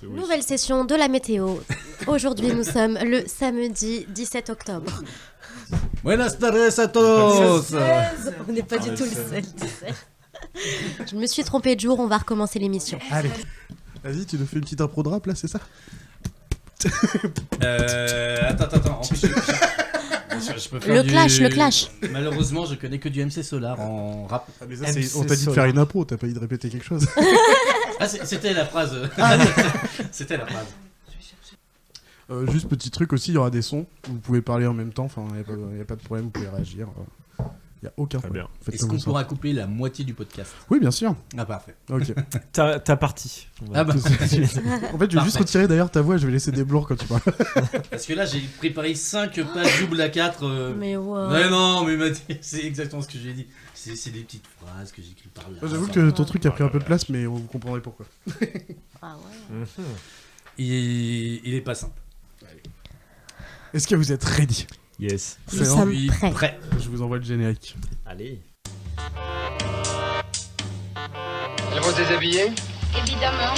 Oui. Nouvelle session de la météo. Aujourd'hui, nous sommes le samedi 17 octobre. Buenas tardes a todos. On n'est pas du tout le seul, tu sais. Je me suis trompée de jour, on va recommencer l'émission. Allez, vas-y, tu nous fais une petite impro de rap là, c'est ça? Attends. En plus, je peux faire Le clash. Malheureusement, je connais que du MC Solar en rap. Ah, mais ça, on t'a dit de faire une impro, t'as pas dit de répéter quelque chose. Ah, c'était la phrase. C'était la phrase. Juste petit truc aussi, il y aura des sons. Vous pouvez parler en même temps, enfin, il n'y a pas de problème, vous pouvez réagir. Il n'y a aucun problème. Faites Est-ce comme qu'on ça. pourra couper la moitié du podcast? Oui, bien sûr. Ah, parfait. Ok. Ta partie. Ah bah, En fait, je vais juste retirer d'ailleurs ta voix, je vais laisser des blancs quand tu parles. parce que là, j'ai préparé 5 pages double A4. Mais ouais. Ouais, non, mais c'est exactement ce que j'ai dit. C'est des petites phrases que j'écris par là. J'avoue que ton truc a pris un peu de place, mais vous comprendrez pourquoi. Ah ouais. Il est pas simple. Est-ce que vous êtes ready? Yes. Nous C'est sommes Oui, prêts. Je vous envoie le générique. Allez. Elles vont se déshabiller? Évidemment.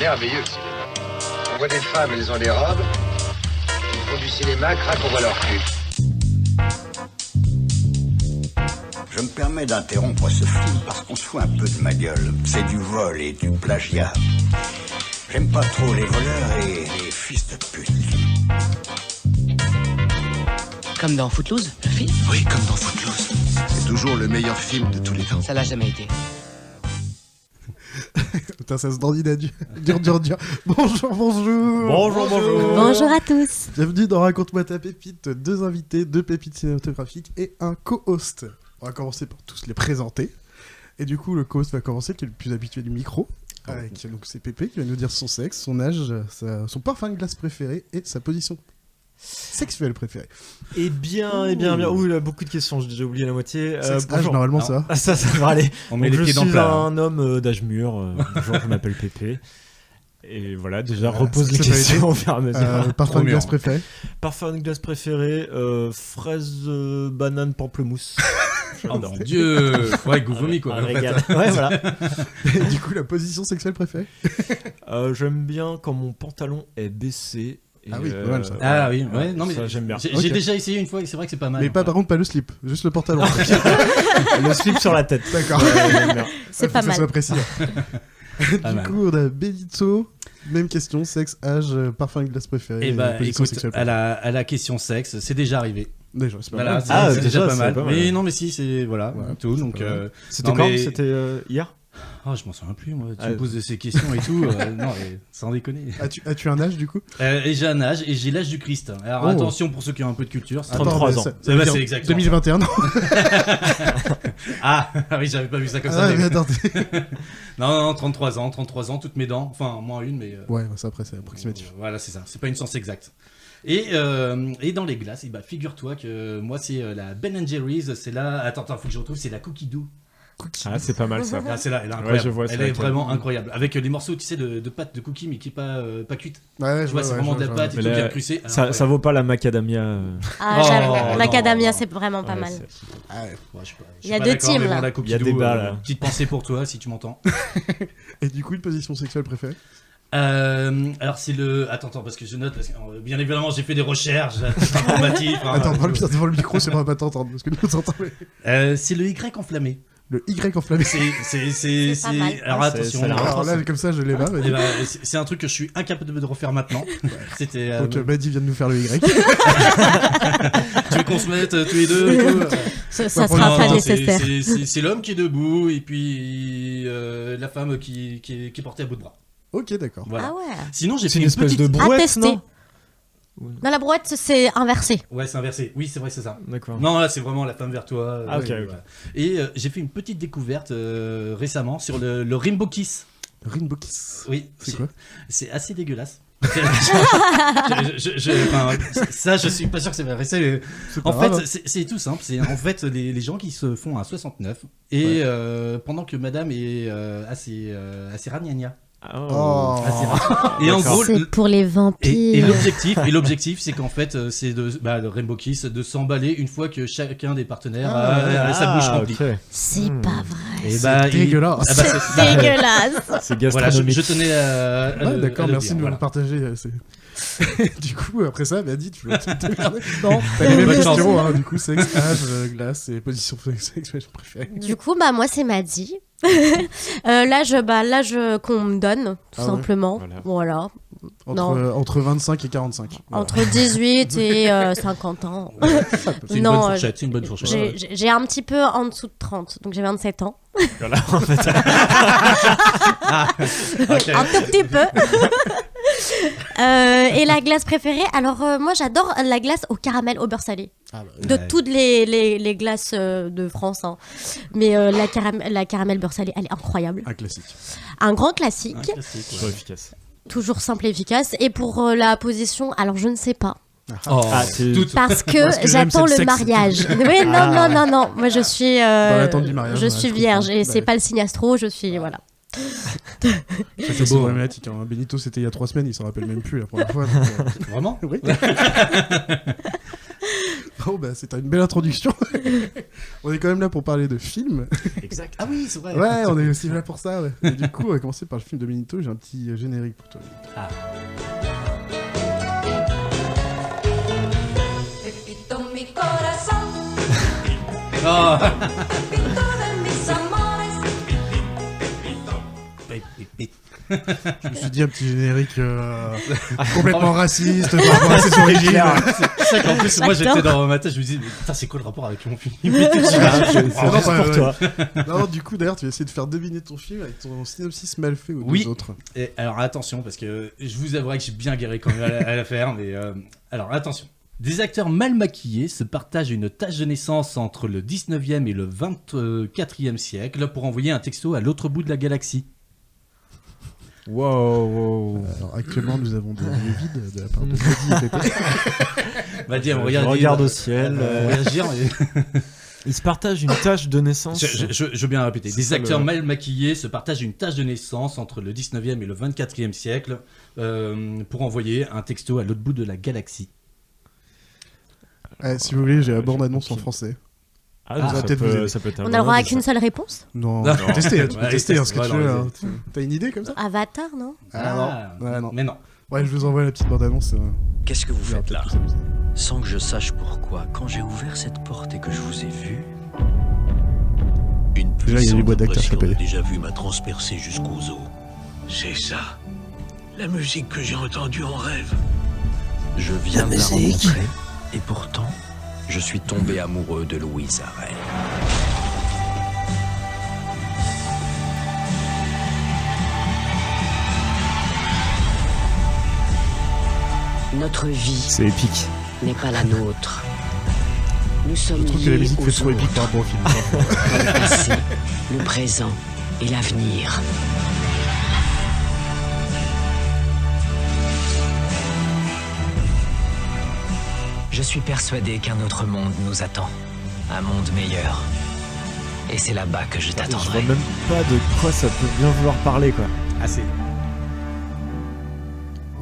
Merveilleux le cinéma. On voit des femmes, elles ont des robes. Ils font du cinéma, crac, on voit leur cul. Je me permets d'interrompre ce film parce qu'on se fout un peu de ma gueule. C'est du vol et du plagiat. J'aime pas trop les voleurs et les fils de pute. Comme dans Footloose, le film? Oui, comme dans Footloose. C'est toujours le meilleur film de tous les temps. Ça l'a jamais été. Putain, ça se dandine à dur. Bonjour. Bonjour à tous. Bienvenue dans Raconte-moi ta pépite. 2 invités, 2 pépites cinématographiques et un co-host. On va commencer par tous les présenter. Et du coup, le co-host va commencer, qui est le plus habitué du micro. Donc c'est Pépé qui va nous dire son sexe, son âge, son parfum de glace préféré et sa position sexuelle préférée. Eh bien. Ouh, il a beaucoup de questions, j'ai déjà oublié la moitié. Sexe, âge, Bonjour. normalement Non. ça. Ah, ça va aller. On met Donc, les pieds je dans le suis plat. un homme d'âge mûr. Bonjour, je m'appelle Pépé. Et voilà, déjà, Voilà, repose les sexualité. questions au fur et à mesure. Parfum de Trop glace mûr. préféré. Parfum de glace préféré, fraise, banane, pamplemousse. Oh mon dieu. Ouais, goût vomi quoi. Un en fait. régal. Ouais, voilà. Et du coup, la position sexuelle préférée. J'aime bien quand mon pantalon est baissé. Et, Ah oui, pas mal, ça. Ah oui, ouais, non mais ça, j'aime bien. J'ai Ok. déjà essayé une fois et c'est vrai que c'est pas mal. Mais pas, par contre, pas le slip, juste le pantalon. Le slip sur la tête. D'accord. Ouais, j'aime bien. C'est Faut pas que ça soit mal. précis. Pas Du mal. coup, on a Benito. Même question, sexe, âge, parfum de glace préféré. Et bah position écoute, sexuelle à la question sexe, c'est déjà arrivé. Déjà, c'est pas Voilà, mal. c'est Ah, c'est déjà déjà, pas c'est mal. pas mal. Mais non, mais si, c'est voilà, Ouais, tout. c'est Donc, pas mal. C'était non, quand mais- C'était hier oh, je m'en souviens plus. Moi, tu Ah, me poses de ces questions et tout. Non, mais sans déconner. As-tu un âge du coup? Et j'ai un âge et j'ai l'âge du Christ. Alors Oh. attention pour ceux qui ont un peu de culture. ça- 33 mais ans. ça Ça veut va, dire c'est exactement 2021, non? Ah oui, j'avais pas vu ça comme ça. Ah, mais- mais attends. Non, 33 ans, toutes mes dents. Enfin, moins une, mais. Ouais, ça après, c'est approximatif. Voilà, c'est ça. C'est pas une science exacte. Et dans les glaces, bah, figure-toi que moi, c'est la Ben Jerry's. C'est là. Attends, faut que je retrouve. C'est la Cookie Dough. Ah, c'est pas mal ça. Ah, c'est là, elle est Ouais, incroyable. je vois, c'est elle est laquelle. vraiment incroyable. Avec les morceaux, tu sais, de pâte de cookie, mais qui est pas cuite. Ouais, Tu vois, c'est vraiment de la pâte et Mais tout là, bien crissé. Ça vaut pas la macadamia. Ah, Oh, j'avoue. non. Macadamia, c'est vraiment pas Ouais, mal. c'est- Ouais, je suis pas Il y a pas deux d'accord, teams, mais bon, là. la Cookie Il y a Dough, débat, là. Petite pensée pour toi, si tu m'entends. Et du coup, une position sexuelle préférée? Alors c'est le... Attends, parce que je note, parce que bien évidemment j'ai fait des recherches informatives. hein. Attends, parle bien devant le micro, c'est pas t'entendre, parce que nous on t'entend. C'est le Y enflammé. Le Y enflammé. C'est pas mal. Alors Ouais, attention. ça a l'air Alors là, comme ça, je l'ai pas. Eh ben, c'est un truc que je suis incapable de refaire maintenant. C'était... Donc, Maddy vient de nous faire le Y. tu veux qu'on se mette tous les deux et tout Ça Ouais, sera Non, pas non, nécessaire. c'est l'homme qui est debout et puis la femme qui est portée à bout de bras. Ok, d'accord. Voilà. Ah ouais. Sinon j'ai C'est fait une espèce petite... de À brouette, tester. non Dans la brouette, c'est inversé. Ouais, c'est inversé. Oui, c'est vrai, c'est ça. D'accord. Non, là, c'est vraiment la femme vers toi. Ah, ok, ouais, ok. voilà. Et j'ai fait une petite découverte récemment sur le Rainbow Kiss. Rainbow Kiss. Oui. C'est quoi? C'est assez dégueulasse. Ça, je suis pas sûr que c'est vrai. En pas grave, fait, c'est tout simple. C'est en fait les gens qui se font à 69 et pendant que madame est assez ragnagna. Oh. Et en gros, C'est pour les vampires. et l'objectif, c'est qu'en fait, c'est de Rainbow Kiss, de s'emballer une fois que chacun des partenaires a sa bouche remplie. ok. C'est pas vrai. Et C'est dégueulasse. C'est dégueulasse. C'est Voilà, gastronomique. je tenais à. Ouais, d'accord, à le merci dire, de me voilà. le partager. Du coup, après ça, dis, tu veux te regarder. Bon. T'as les mêmes Bonne chance. questions, hein, du coup, sexe, âge, glace et position sexuelle préférée. Du coup, moi, c'est Maddy. L'âge qu'on me donne, tout Ah ouais. simplement. Voilà. Voilà. Entre 25 et 45. Voilà. Entre 18 et 50 ans. C'est une Non, bonne fourchette. C'est une bonne fourchette. J'ai un petit peu en dessous de 30, donc j'ai 27 ans. Voilà, en fait. Ok. Un tout petit peu. Et la glace préférée, alors moi j'adore la glace au caramel au beurre salé. Ah, De Ouais. toutes les glaces de France. Hein. Mais la caramel beurre salé, elle est incroyable. un classique. Un grand classique, Un classique, ouais. Toujours efficace. toujours simple et efficace. Et pour la position, alors je ne sais pas. Oh, Ah, c'est- toute- Parce que Parce que j'aime, j'attends c'est le le sexe. mariage. Oui, non. Moi je suis. Dans l'attente du mariage, je ouais, suis je vierge comprends. et c'est Ouais. pas le signe astro, je suis. Voilà. C'est beau, hein. problématique. Hein. Benito, c'était il y a 3 semaines, il s'en rappelle même plus la première fois. donc, Vraiment Oui. Bon, bah, c'était une belle introduction. On est quand même là pour parler de films. Exact. Ah oui, c'est vrai. Ouais, on est aussi là pour ça. Ouais. Et du coup, on va commencer par le film de Benito. J'ai un petit générique pour toi. Pepito mi corazón, Oh. Pepito de mis amores. Je me suis dit un petit générique complètement raciste par rapport à ses origines. C'est vrai qu'en plus, moi J'adore. j'étais dans ma tête, je me disais, mais putain, c'est quoi le rapport avec mon film Ah, c'est Ah, non, juste pas- pour ouais. toi. Non, du coup, d'ailleurs, tu vas essayer de faire deviner ton film avec ton synopsis mal fait aux Oui. deux autres. Et alors attention, parce que je vous avouerai que j'ai bien guéri quand même à la faire, mais alors attention. Des acteurs mal maquillés se partagent une tâche de naissance entre le 19e et le 24e siècle pour envoyer un texto à l'autre bout de la galaxie. Wow. Alors, actuellement, nous avons des lieux vides de la part de Freddy et Pépé. Va dire, Je regarde au ciel. Réagir, Ils se partagent une tâche de naissance. je veux bien répéter. C'est Des ça, acteurs le- mal maquillés se partagent une tâche de naissance entre le 19e et le 24e siècle pour envoyer un texto à l'autre bout de la galaxie. Si vous voulez, j'ai la Ouais, bande-annonce en ok. français. Ah, ça va ça, peut-être vous peut, aider. ça peut être un On a bon le droit à indice, qu'une ça. seule réponse. Non, Non. tu peux tester, tu peux Ouais, tester hein, teste, ce que tu voilà, veux. vas-y. Hein. T'as une idée comme ça Avatar, non? Ouais, non. Mais non. Ouais, je vous envoie la petite bande-annonce. Qu'est-ce que vous Vous allez faites là peut-être vous amuser. Sans que je sache pourquoi, quand j'ai ouvert cette porte et que je vous ai vu, une Déjà, il y a des boîtes d'acteurs impression très de payées. déjà-vu m'a transpercé jusqu'aux os. C'est ça, la musique que j'ai entendue en rêve. Je viens de la rencontrer, et pourtant, je suis tombé amoureux de Louise Arel. Notre vie C'est épique. n'est pas la nôtre. Nous sommes Je trouve que la liés musique fait aux trop épique autres, par rapport au film. le passé, le présent et l'avenir. Je suis persuadé qu'un autre monde nous attend. Un monde meilleur. Et c'est là-bas que je Je vois t'attendrai. même pas de quoi ça peut bien vouloir parler, quoi. Assez.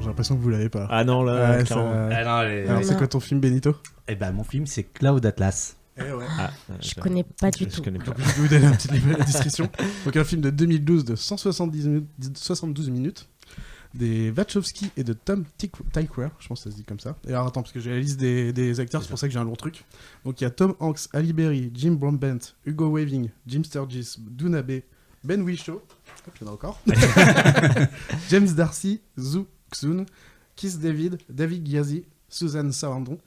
J'ai l'impression que vous l'avez pas. Ah non, là, Ouais, clairement. ça- Ah non, Alors, c'est quoi ton film, Benito Eh ben, mon film, c'est Cloud Atlas. Ah, Je connais pas du tout. Je connais pas. Donc, je vais vous donner un petit niveau de description. Donc, un film de 2012 de 172 minutes. Des Wachowski et de Tom Tykwer, je pense que ça se dit comme ça. Et alors attends, parce que j'ai la liste des acteurs, c'est pour ça que j'ai un long truc. Donc il y a Tom Hanks, Ali Berry, Jim Broadbent, Hugo Weaving, Jim Sturgis, Dunabe, Ben Whishaw, hop, il y en a encore, James Darcy, Zhu Xun, Keith David, David Ghiazi, Susan Sarandon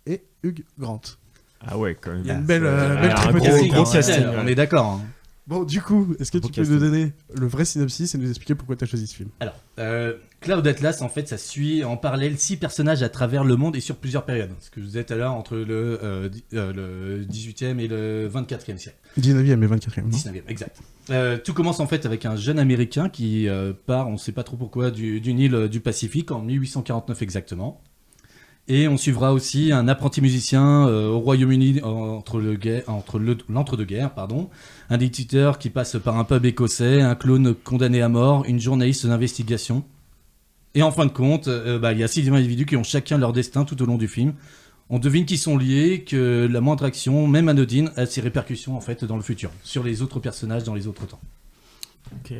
et Hugh Grant. Ah ouais, quand même. Il y a une belle un tripotée. gros casting, On ouais. est d'accord. Hein. Bon, du coup, est-ce que Beau tu peux casting. nous donner le vrai synopsis et nous expliquer pourquoi tu as choisi ce film? Alors, Cloud Atlas, en fait, ça suit en parallèle 6 personnages à travers le monde et sur plusieurs périodes. Ce que je disais tout à l'heure, entre le 18e et le 24e siècle. 19e et 24e, non? 19e, exact. Tout commence en fait avec un jeune Américain qui part, on ne sait pas trop pourquoi, d'une île du Pacifique en 1849 exactement. Et on suivra aussi un apprenti musicien au Royaume-Uni entre l'entre-deux-guerres, un détective qui passe par un pub écossais, un clone condamné à mort, une journaliste d'investigation. Et en fin de compte, il y a 6 individus qui ont chacun leur destin tout au long du film. On devine qu'ils sont liés, que la moindre action, même anodine, a ses répercussions en fait dans le futur, sur les autres personnages dans les autres temps. Ok.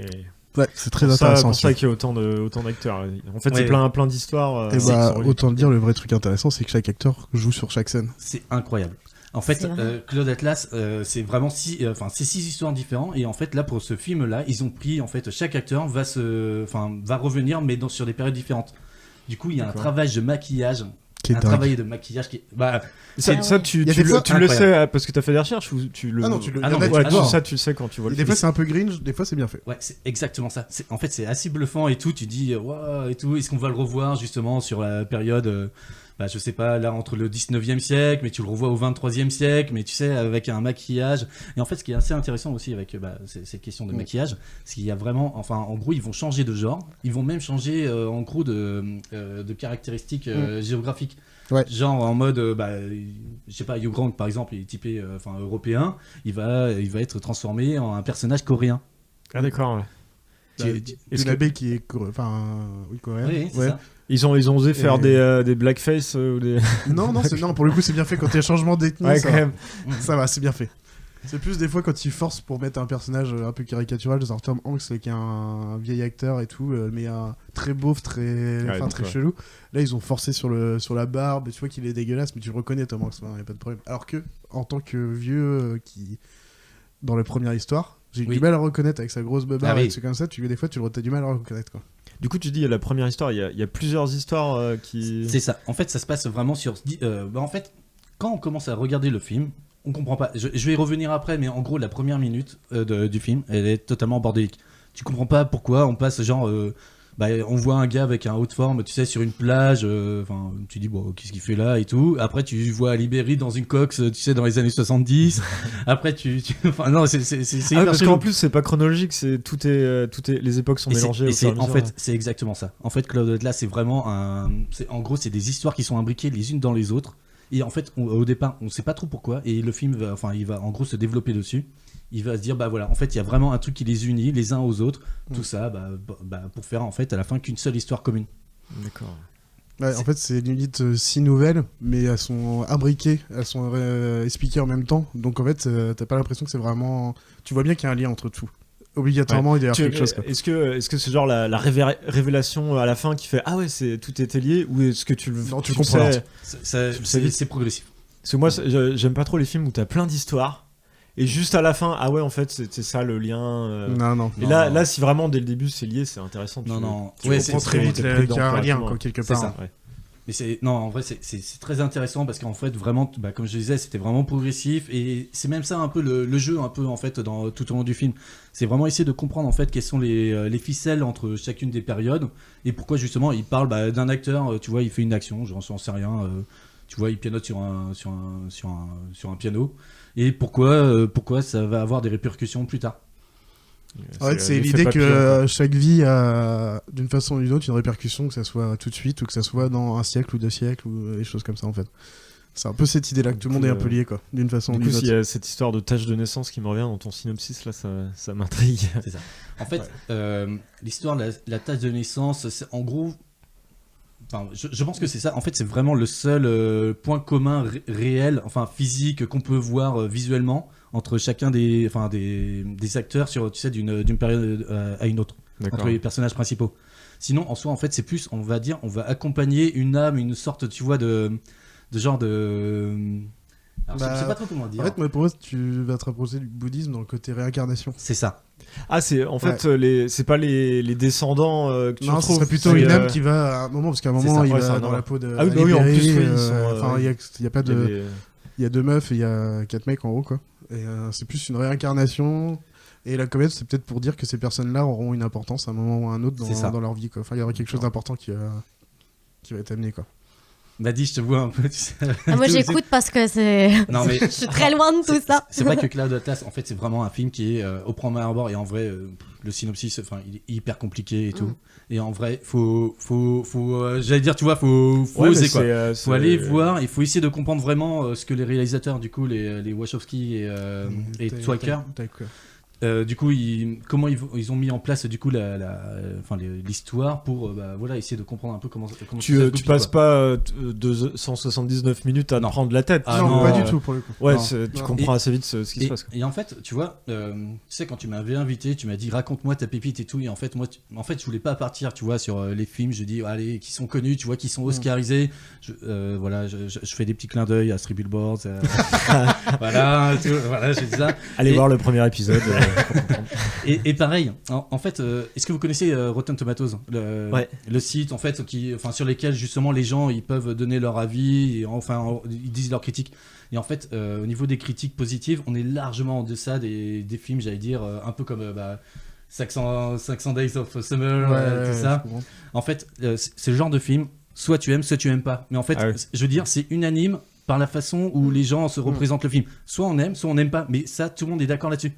Ouais, c'est très Pour intéressant. ça qu'il y a autant d'acteurs. En fait, Ouais. c'est plein d'histoires. Et autant le dire, le vrai truc intéressant, c'est que chaque acteur joue sur chaque scène. C'est incroyable. En fait, C'est vrai. Claude Atlas, c'est vraiment 6 histoires différentes. Et en fait, là, pour ce film-là, ils ont pris, en fait, chaque acteur va revenir, mais sur des périodes différentes. Du coup, il y a un D'accord. travail de maquillage. Qui est Un dingue. travail de maquillage qui est... Ça, Ah ça, ouais. tu Il y a des fois- le sais incroyable. parce que t'as fait des recherches ou tu le. Ah non, tu le- Ah non, il y en a- Ouais, ah non. ça, tu le sais quand tu vois Et le des film. fois c'est un peu cringe, des fois c'est bien fait. Ouais, c'est exactement ça. En fait, c'est assez bluffant et tout. Tu dis, waouh, et tout. Est-ce qu'on va le revoir justement sur la période, je sais pas, là, entre le 19e siècle, mais tu le revois au 23e siècle, mais tu sais, avec un maquillage. Et en fait, ce qui est assez intéressant aussi avec ces questions de maquillage, c'est qu'il y a vraiment, en gros, ils vont changer de genre. Ils vont même changer, en gros, de caractéristiques géographiques. Ouais. Genre en mode, je sais pas, Hugh Grant par exemple, il est typé européen, il va être transformé en un personnage coréen. Ah d'accord. Ouais. Est-ce que- Tsunade qui est coréen. Oui, c'est Ouais. ça. Ils ont osé faire Et- des blackface ou des. Non, non, pour le coup c'est bien fait quand il y a changement d'ethnie. Ouais, ça, quand même. ça va, c'est bien fait. C'est plus des fois quand ils forcent pour mettre un personnage un peu caricatural, genre Tom Hanks qui est un vieil acteur et tout, mais un très beauf, très donc, ouais. chelou. Là ils ont forcé sur la barbe, et tu vois qu'il est dégueulasse, mais tu le reconnais Tom Hanks, y a pas de problème. Alors que en tant que vieux qui dans la première histoire, j'ai eu Oui. du mal à le reconnaître avec sa grosse beubare Ah oui. et tout comme ça. Des fois t'as du mal à le reconnaître quoi. Du coup, tu dis il y a la première histoire, il y a plusieurs histoires qui. C'est ça. En fait, ça se passe vraiment sur. En fait, quand on commence à regarder le film, on comprend pas. Je vais y revenir après, mais en gros, la première minute du film, elle est totalement bordélique. Tu comprends pas pourquoi on passe genre. On voit un gars avec un haut de forme, tu sais, sur une plage. Tu dis, bon, qu'est-ce qu'il fait là et tout. Après, tu vois Libéry dans une coque, tu sais, dans les années 70. Après, non, c'est Ah, hyper parce chelou. qu'en plus, c'est pas chronologique, tout est, les époques sont Et c'est- mélangées. et au fur et à en mesure. fait, c'est exactement ça. En fait, Claude Atlas, c'est vraiment en gros, c'est des histoires qui sont imbriquées les unes dans les autres. Et en fait, au départ, on sait pas trop pourquoi. Et le film il va en gros se développer dessus. Il va se dire, en fait, il y a vraiment un truc qui les unit les uns aux autres. Tout ça, pour faire en fait à la fin qu'une seule histoire commune. D'accord. Ouais, en fait, c'est limite 6 nouvelles, mais elles sont imbriquées, elles sont expliquées en même temps. Donc en fait, t'as pas l'impression que c'est vraiment. Tu vois bien qu'il y a un lien entre tout. Obligatoirement, il doit y avoir quelque chose. Quoi. Est-ce que c'est genre la révélation à la fin qui fait ah ouais, tout était lié, ou est-ce que tu le Non, tu le comprends. sais C'est progressif. Parce que moi, j'aime pas trop les films où t'as plein d'histoires et juste à la fin, ah ouais, en fait, c'était ça le lien. Non. Et là, si vraiment dès le début c'est lié, c'est intéressant. Non. Tu Ouais, comprends c'est très vite t'es qu'il pris y a un dedans lien, directement. quoi, quelque C'est part. ça. Mais en vrai, c'est très intéressant parce qu'en fait, vraiment, comme je disais, c'était vraiment progressif et c'est même ça un peu le jeu, un peu en fait, tout au long du film. C'est vraiment essayer de comprendre en fait quelles sont les ficelles entre chacune des périodes et pourquoi justement il parle d'un acteur, tu vois, il fait une action, j'en sais rien, tu vois, il pianote sur un piano et pourquoi ça va avoir des répercussions plus tard. En fait, c'est l'effet l'idée papillon, que quoi. chaque vie a, d'une façon ou d'une autre, une répercussion, que ça soit tout de suite ou que ça soit dans un siècle ou 2 siècles ou des choses comme ça en fait. C'est un peu cette idée-là que tout le monde est un peu lié, quoi, d'une façon ou Du d'une coup, autre. s'il y a cette histoire de tâche de naissance qui me revient dans ton synopsis, là, ça m'intrigue. C'est ça. En fait, l'histoire de la tâche de naissance, c'est en gros. Je pense que c'est ça. En fait, c'est vraiment le seul point commun réel, physique, qu'on peut voir visuellement entre chacun des acteurs sur, tu sais, d'une période à une autre, entre les personnages principaux. Sinon, en soi, en fait, c'est plus, on va dire, on va accompagner une âme, une sorte, tu vois, de genre de. Alors, je sais pas trop comment dire. En fait, moi, pour moi, tu vas te rapprocher du bouddhisme dans le côté réincarnation. C'est ça. Ah, c'est en fait c'est pas les descendants que tu non, ce retrouves. serait plutôt une âme qui va à un moment, parce qu'à un moment, il va dans la peau de. Ah oui, bah oui, en plus, Libéry, ils sont. il y a pas de. Il y a 2 meufs et il y a 4 mecs en haut, quoi. Et c'est plus une réincarnation. Et la comédie, c'est peut-être pour dire que ces personnes-là auront une importance à un moment ou à un autre dans leur vie, quoi. Enfin, il y aura quelque chose d'important qui va être amené, quoi. Maddy, je te vois un peu. Tu sais, Moi, j'écoute parce que Non, mais je suis très loin de tout ça. C'est vrai que Cloud Atlas, en fait, c'est vraiment un film qui est au premier abord et en vrai, le synopsis, enfin, il est hyper compliqué et tout. Et en vrai, faut j'allais dire, tu vois, faut oser quoi. Faut aller voir, il faut essayer de comprendre vraiment ce que les réalisateurs, du coup, les Wachowski et Twiker. Du coup, comment ils ont mis en place du coup l'histoire pour voilà, essayer de comprendre un peu comment tu passes pas 179 minutes à prendre la tête. Non, pas du tout pour le coup. Ouais, tu comprends assez vite ce qui se passe. Et en fait, tu vois, tu sais, quand tu m'avais invité, tu m'as dit raconte-moi ta pépite et tout. Et en fait, moi, je voulais pas partir, tu vois, sur les films. Je dis allez, qui sont connus, tu vois, qui sont oscarisés. Voilà, je fais des petits clins d'œil à Three Billboards. voilà, je dis ça. Allez voir le premier épisode. Et pareil, en fait, est-ce que vous connaissez Rotten Tomatoes, le site en fait sur lesquels justement les gens ils peuvent donner leur avis et ils disent leurs critiques. Et en fait, au niveau des critiques positives, on est largement en deçà des films, j'allais dire, un peu comme 500 Days of Summer, tout ça. En fait, c'est le genre de film, soit tu aimes, soit tu aimes pas. Mais en fait, je veux dire, c'est unanime par la façon où les gens se représentent le film. Soit on aime, soit on n'aime pas. Mais ça, tout le monde est d'accord là-dessus.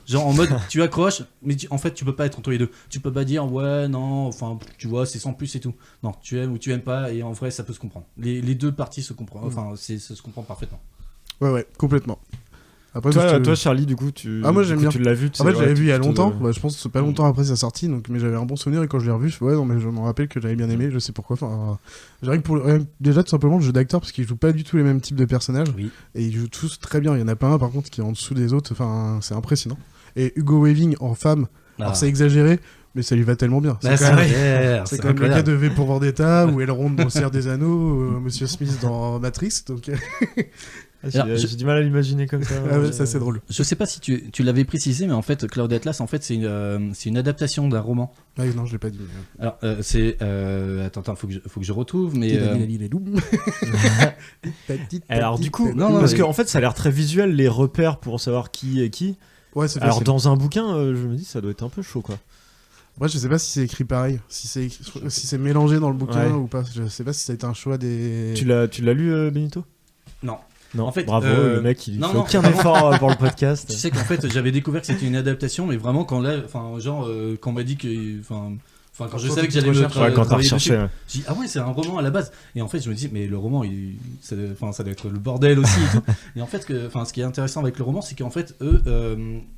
Genre en mode, tu accroches, mais en fait, tu peux pas être entre les deux. Tu peux pas dire, ouais, non, enfin, tu vois, c'est sans plus et tout. Non, tu aimes ou tu aimes pas, et en vrai, ça peut se comprendre. Les deux parties se comprennent, ça se comprend parfaitement. Ouais, complètement. Après, toi, Charlie, du coup, moi, j'aime bien. Tu l'as vu. En fait, je l'avais vu il y a longtemps. Je pense que c'est pas longtemps après sa sortie, mais j'avais un bon souvenir et quand je l'ai revu, mais je me rappelle que j'avais bien aimé. Je sais pourquoi. Déjà tout simplement le jeu d'acteur parce qu'ils jouent pas du tout les mêmes types de personnages. Oui. Et ils jouent tous très bien. Il y en a pas un par contre qui est en dessous des autres. Enfin, c'est impressionnant. Et Hugo Weaving en femme, alors c'est exagéré. Mais ça lui va tellement bien. C'est quand même le gars de V pour Vendetta ou Elrond dans le Seigneur des Anneaux, Monsieur Smith dans Matrix. Donc j'ai du mal à l'imaginer comme ça. Ça c'est drôle. Je sais pas si tu l'avais précisé, mais en fait, Cloud Atlas, en fait, c'est une adaptation d'un roman. Ah non, je l'ai pas dit. Alors, c'est attends, faut que je retrouve, mais alors du coup, parce qu'en fait, ça a l'air très visuel les repères pour savoir qui est qui. Ouais, c'est alors dans un bouquin, je me dis ça doit être un peu chaud quoi. Moi, je sais pas si c'est écrit pareil, si c'est mélangé dans le bouquin ou pas. Je sais pas si ça a été un choix des. Tu l'as lu, Benito ? Non. Non, en fait, bravo, le mec, il fait aucun effort pour le podcast. Tu sais qu'en fait, j'avais découvert que c'était une adaptation, mais vraiment quand on m'a dit que, quand je savais que j'allais me travailler dessus, j'ai dit ah ouais, c'est un roman à la base. Et en fait, je me dis mais le roman, ça doit être le bordel aussi. Et, tout. Et en fait, ce qui est intéressant avec le roman, c'est qu'en fait, eux,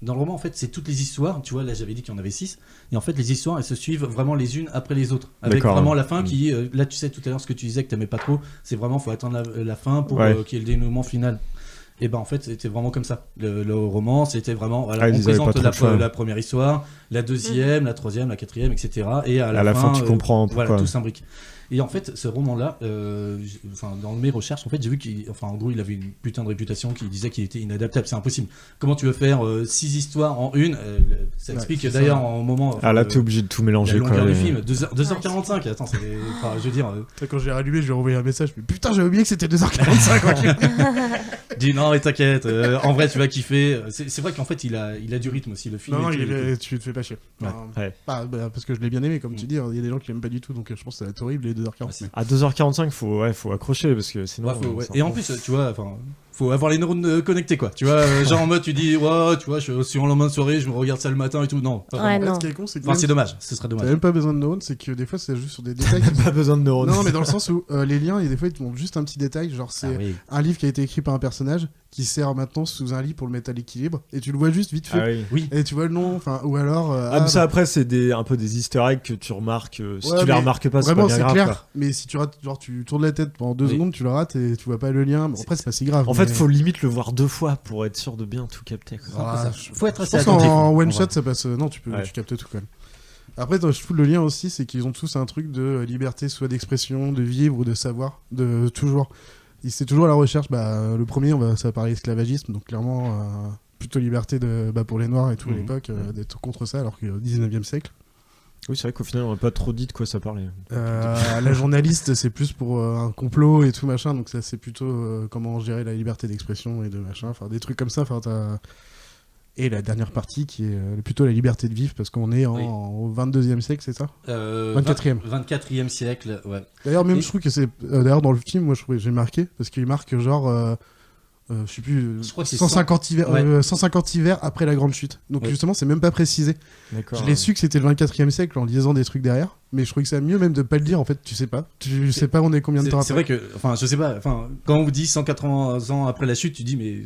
dans le roman, en fait, c'est toutes les histoires. Tu vois, là, j'avais dit qu'il y en avait 6. Et en fait, les histoires, elles se suivent vraiment les unes après les autres, avec vraiment la fin qui, là, tu sais tout à l'heure ce que tu disais que t'aimais pas trop, c'est vraiment faut attendre la fin pour qu'il y ait le dénouement final. Et ben en fait c'était vraiment comme ça. Le roman c'était vraiment on présente la première histoire, la deuxième, la troisième, la quatrième, etc. Et à la fin tu comprends voilà, tout s'imbrique. Et en fait ce roman là, dans mes recherches en fait j'ai vu en gros il avait une putain de réputation qui disait qu'il était inadaptable. C'est impossible. Comment tu veux faire 6 histoires en une ça explique d'ailleurs en moment. Là t'es obligé de tout mélanger. La longueur du film 2h45. Attends je veux dire. Quand j'ai rallumé je lui ai envoyé un message. Mais putain j'ai oublié que c'était 2h45. Dis non mais t'inquiète, en vrai tu vas kiffer. C'est vrai qu'en fait il a du rythme aussi le film. Non, tu te fais pas chier. Parce que je l'ai bien aimé comme tu dis, il y a des gens qui l'aiment pas du tout donc je pense que ça va être horrible les 2h45. À 2h45 faut accrocher parce que sinon. Et en plus tu vois, faut avoir les neurones connectés quoi. Tu vois, genre en mode tu dis ouais, tu vois, je suis en lendemain de soirée, je me regarde ça le matin et tout. Non. Ce qui est con, c'est que c'est dommage, ce serait dommage. T'as même pas besoin de neurones, c'est que des fois ça joue sur des détails. Pas besoin de neurones. Non mais dans le sens où les liens, et des fois ils te montrent juste un petit détail, genre c'est un livre qui a été écrit par un personnage qui sert maintenant sous un lit pour le mettre à l'équilibre et tu le vois juste vite fait. Oui. Et tu vois le nom, ou alors. mais ça après c'est un peu des Easter eggs que tu remarques. Si tu les remarques pas, c'est pas bien grave. Clair. Quoi. Mais si tu rates, genre tu tournes la tête pendant 2 secondes, tu le rates et tu vois pas le lien. Bon, après c'est pas si grave. En fait, faut limite le voir 2 fois pour être sûr de bien tout capter. Faut être assez attentif. En one shot ça passe. Non, tu captes tout quand même. Après, je trouve le lien aussi, c'est qu'ils ont tous un truc de liberté, soit d'expression, de vivre ou de savoir, de toujours. C'est toujours à la recherche. Le premier, ça va parler esclavagisme, donc clairement plutôt liberté pour les Noirs et tout à l'époque d'être contre ça, alors que au 19e siècle. Oui, c'est vrai qu'au final, on n'a pas trop dit de quoi ça parlait. La journaliste, c'est plus pour un complot et tout machin, donc ça c'est plutôt comment gérer la liberté d'expression et de machin, enfin des trucs comme ça. Enfin, Et la dernière partie qui est plutôt la liberté de vivre parce qu'on est au 22e siècle, c'est ça 24e. 24e siècle, ouais. D'ailleurs, même je trouve que c'est. D'ailleurs, dans le film, moi, j'ai marqué parce qu'il marque genre. Je sais plus, je crois que c'est 150 hivers après la grande chute. Donc justement, c'est même pas précisé. D'accord, je l'ai su que c'était le 24e siècle en lisant des trucs derrière, mais je trouvais que c'est mieux même de pas le dire en fait, tu sais pas. Tu sais pas on est combien de temps après. C'est vrai que, enfin, je sais pas, enfin, quand on vous dit 180 ans après la chute, tu dis mais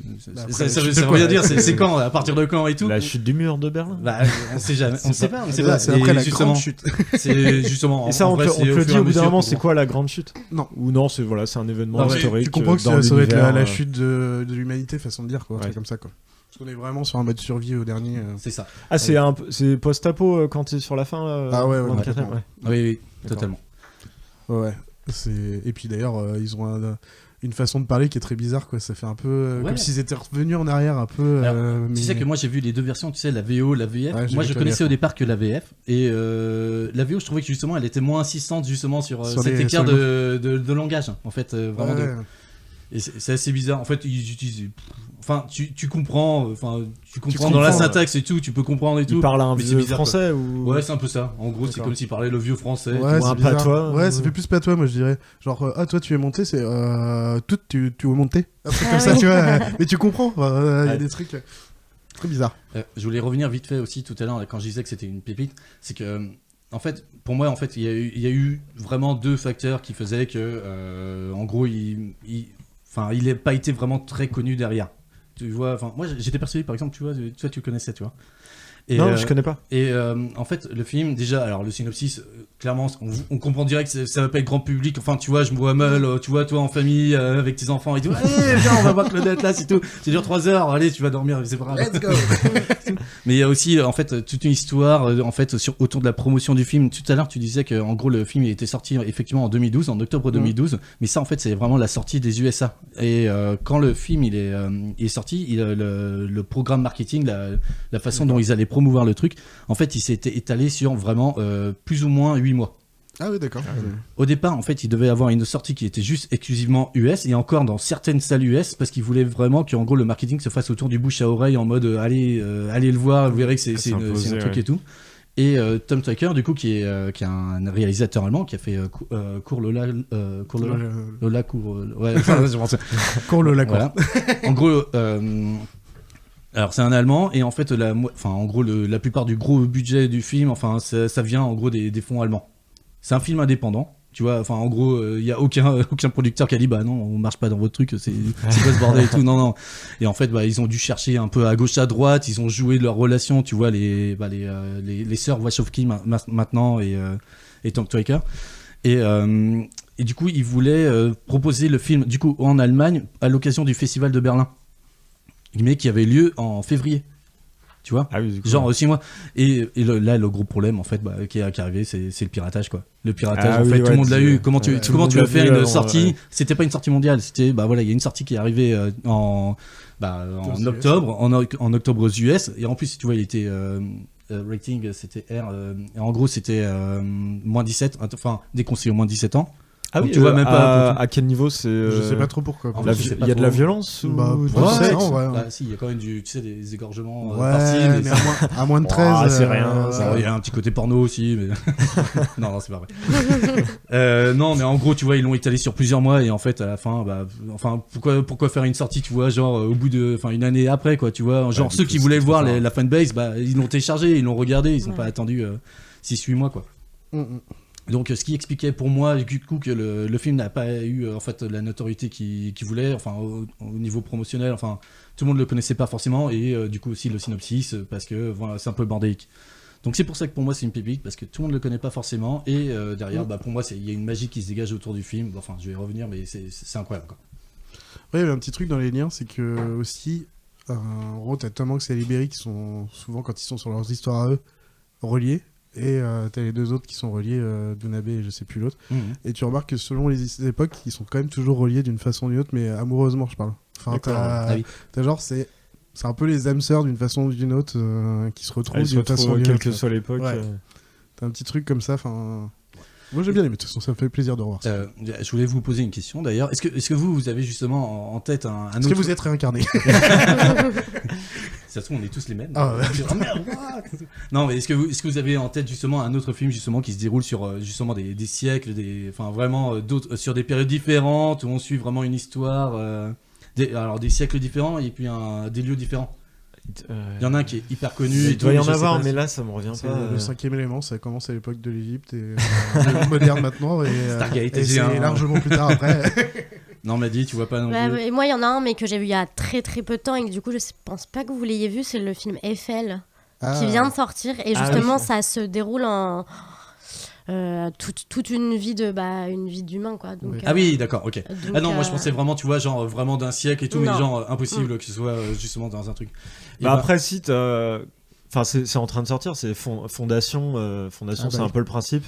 ça veut rien dire, c'est quand, à partir de quand et tout. La chute du mur de Berlin. Bah, on sait jamais, on sait pas. C'est après la grande chute. C'est justement. Et ça, on te le dit au bout d'un moment, c'est quoi la grande chute? Non. Ou non, c'est un événement historique. Tu comprends que ça doit être la chute de l'humanité, façon de dire, quoi, un truc comme ça, quoi. Parce qu'on est vraiment sur un mode survie au dernier. C'est ça. Ah, c'est post-apo quand t'es sur la fin. Ah ouais, oui, totalement. Ouais. Et puis d'ailleurs, ils ont une façon de parler qui est très bizarre, quoi. Ça fait un peu comme s'ils étaient revenus en arrière, un peu. Tu sais que moi j'ai vu les deux versions, tu sais, la VO, la VF. Ouais, moi je connaissais au départ que la VF. Et la VO, je trouvais que justement elle était moins insistante justement sur cet écart de langage, en fait. Vraiment Et c'est assez bizarre. En fait, ils utilisent. Enfin, tu comprends. Enfin, tu comprends dans la syntaxe et tout. Tu peux comprendre et tout. Ils parlent un vieux français ou. Ouais, c'est un peu ça. En gros, c'est comme s'ils parlaient le vieux français. Ouais, ou un patois. Ouais, ça fait plus patois, moi je dirais. Genre, toi tu es monté, c'est. Tu es monté. Un truc comme ça, tu vois. Mais tu comprends. Il y a des trucs. Très bizarres. Je voulais revenir vite fait aussi tout à l'heure quand je disais que c'était une pépite. C'est que. En fait, pour moi, il y a eu vraiment deux facteurs qui faisaient que, en gros, il n'a pas été vraiment très connu derrière. Tu vois, moi, j'étais persuadé, par exemple, tu vois, toi, tu connaissais, tu vois. Et, non, je connais pas. Et en fait, le film, déjà, alors le synopsis, clairement, on comprend direct que ça va pas être grand public. Enfin, tu vois, je me vois mal, tu vois, toi en famille, avec tes enfants et tout. Allez, viens, on va voir Claudette là, c'est tout. Ça dure 3 heures, allez, tu vas dormir, c'est pas grave. Let's go. Mais il y a aussi, en fait, toute une histoire, en fait, autour de la promotion du film. Tout à l'heure, tu disais que, en gros, le film il était sorti effectivement en 2012, en octobre 2012. Mais ça, en fait, c'est vraiment la sortie des USA. Et quand le film il est sorti, le programme marketing, la façon dont ils allaient promouvoir le truc, en fait, il s'était étalé sur vraiment plus ou moins 8 mois. Ah oui, d'accord. Au départ, en fait, il devait avoir une sortie qui était juste exclusivement US et encore dans certaines salles US parce qu'il voulait vraiment qu'en gros le marketing se fasse autour du bouche à oreille en mode allez le voir, vous verrez que c'est un truc et tout. Et Tom Tykwer, du coup, qui est un réalisateur allemand qui a fait Cours Lola, voilà. En gros. Alors c'est un Allemand et en fait en gros la plupart du gros budget du film ça vient en gros des fonds allemands. C'est un film indépendant, tu vois, en gros il y a aucun producteur qui a dit bah non, on marche pas dans votre truc, c'est quoi ce bordel et tout, non. Et en fait ils ont dû chercher un peu à gauche à droite, ils ont joué de leur relation, tu vois, les sœurs Wachowski maintenant et Tom Tykwer et du coup ils voulaient proposer le film du coup en Allemagne à l'occasion du festival de Berlin, mais qui avait lieu en février, tu vois, genre 6 mois. Et là le gros problème en fait qui est arrivé, c'est le piratage, quoi. Le piratage tout le monde l'a eu. Comment tu veux faire une sortie, c'était pas une sortie mondiale, c'était il y a une sortie qui est arrivée en octobre, en octobre aux US, et en plus tu vois il était rating c'était R, et en gros c'était moins 17, enfin déconseillé au moins 17 ans. Ah oui, tu vois même pas à quel niveau c'est je sais pas trop pourquoi. Il y a de la violence ou si, il y a quand même des égorgements par-ci, mais à moins de 13 c'est rien. Il y a un petit côté porno aussi, mais non, c'est pas vrai. Non, mais en gros, tu vois, ils l'ont étalé sur plusieurs mois et en fait à la fin pourquoi faire une sortie, tu vois, genre au bout de une année après, quoi, tu vois, genre ceux qui voulaient voir la fanbase, ils l'ont téléchargé, ils l'ont regardé, ils ont pas attendu 6-8 mois, quoi. Donc ce qui expliquait pour moi du coup que le film n'a pas eu en fait la notoriété qu'il voulait, au niveau promotionnel, tout le monde le connaissait pas forcément, et du coup aussi le synopsis parce que voilà, c'est un peu bordélique. Donc c'est pour ça que pour moi c'est une pépite, parce que tout le monde le connaît pas forcément, et derrière pour moi il y a une magie qui se dégage autour du film. Je vais y revenir, mais c'est incroyable, quoi. Ouais, il y avait un petit truc dans les liens, c'est que aussi en gros t'as Tom Hanks et Libéry qui sont souvent, quand ils sont sur leurs histoires à eux, reliés. Et t'as les deux autres qui sont reliés, Dunabe et je sais plus l'autre. Et tu remarques que selon les époques, ils sont quand même toujours reliés d'une façon ou d'une autre, mais amoureusement, je parle. T'as genre, c'est un peu les âmes sœurs d'une façon ou d'une autre qui se retrouvent d'une façon ou d'une autre. Quelle que soit l'époque. Ouais. T'as un petit truc comme ça, moi j'ai bien aimé, de toute façon ça me fait plaisir de revoir ça. Je voulais vous poser une question d'ailleurs. Est-ce que vous avez justement en tête un Est-ce que vous êtes réincarné? Ça se trouve, on est tous les mêmes. Ah ouais. Oh, merde, what non, mais est-ce que vous avez en tête justement un autre film justement qui se déroule sur justement des siècles, enfin vraiment d'autres sur des périodes différentes où on suit vraiment une histoire, alors des siècles différents et puis des lieux différents. Il y en a un qui est hyper connu. Il doit y en je sais avoir, pas mais si- là ça me revient C'est pas. le 5e élément, ça commence à l'époque de l'Égypte et moderne maintenant. Stargate, et c'est G1. largement plus tard après. Non, m'a dit, tu vois pas non plus. Et moi, il y en a un, mais que j'ai vu il y a très très peu de temps et que du coup, je pense pas que vous l'ayez vu. C'est le film Eiffel qui vient de sortir et Ah justement, oui. ça se déroule en toute une vie d'humain, quoi. Donc, Oui. Ah oui, d'accord, ok. donc, Ah non, moi je pensais vraiment, tu vois, genre vraiment d'un siècle et tout, mais Non. genre impossible que ce soit justement dans un truc. Et Bah ben, après, si enfin, c'est en train de sortir, c'est Fondation. Fondation, Ah bah c'est un oui. peu le principe.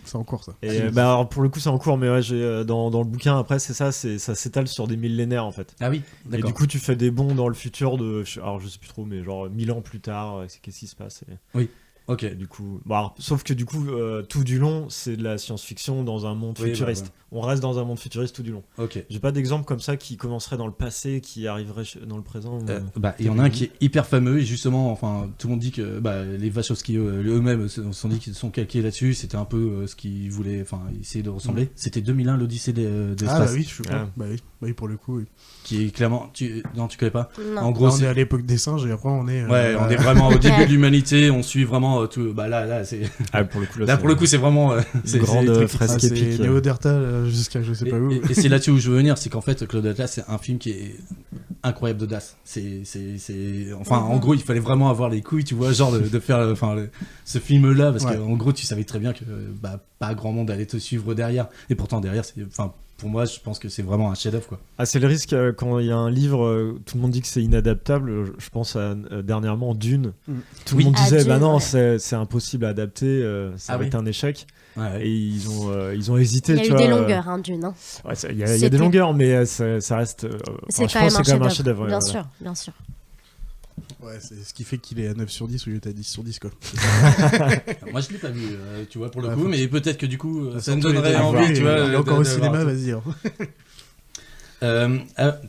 C'est en cours ça. Et bah, alors, pour le coup, c'est en cours, mais ouais, dans le bouquin, après, c'est ça s'étale sur des millénaires en fait. Ah oui, Et d'accord. du coup, tu fais des bonds dans le futur alors je sais plus trop, mais genre 1000 ans plus tard, qu'est-ce qui se passe Ok. et du coup, bon, alors, sauf que du coup, tout du long, c'est de la science-fiction dans un monde Oui, futuriste. bah, On reste dans un monde futuriste tout du long. Ok. J'ai pas d'exemple comme ça qui commencerait dans le passé, qui arriverait dans le présent. Bah, il y en a un qui est hyper fameux et justement, enfin, tout le monde dit que les Wachowski eux-mêmes se sont dit qu'ils sont calqués là-dessus. C'était un peu ce qu'ils voulaient, enfin, essayer de ressembler. C'était 2001, l'Odyssée de Ah l'espace, bah oui, je suis Ah. bah oui, pour le coup. Oui. qui est clairement, non, tu connais pas. non. En gros, Là, on c'est est à l'époque des singes et après on est. ouais, on est vraiment au début de l'humanité. On suit vraiment tout. Bah là, c'est Ah, pour le coup, là pour le coup, c'est vraiment c'est grande des trucs- fresque c'est épique. Néandertal jusqu'à je sais pas où. Et c'est là-dessus où je veux venir, c'est qu'en fait, Claude Atlas, c'est un film qui est incroyable d'audace. Enfin, en gros, il fallait vraiment avoir les couilles, tu vois, genre de faire, ce film-là, parce Ouais. qu'en gros, tu savais très bien que, pas grand monde allait te suivre derrière. Et pourtant, derrière, pour moi, je pense que c'est vraiment un chef-d'œuvre, quoi. Ah, c'est le risque quand il y a un livre, tout le monde dit que c'est inadaptable. Je pense à dernièrement Dune. Tout Oui. le monde Ah, disait, Dune, bah non, ouais. c'est impossible à adapter, ça Ah va oui. être un échec. Ouais. Et ils ont hésité. Il y a tu eu vois, des longueurs, hein, Dune. Hein. Ouais, il y a C'était- des longueurs, mais ça reste. C'est je quand pense même que c'est quand même un chef-d'œuvre. chef-d'œuvre. Bien ouais, sûr, bien sûr. Ouais, c'est ce qui fait qu'il est à 9 sur 10 au lieu d'à 10 sur 10 quoi. Moi, je l'ai pas vu, tu vois, pour le Ouais, coup, faut mais peut-être que du coup, ça me Surtout les donnerait deux envie, films, tu vois. il est encore au de cinéma, voir. vas-y. Hein.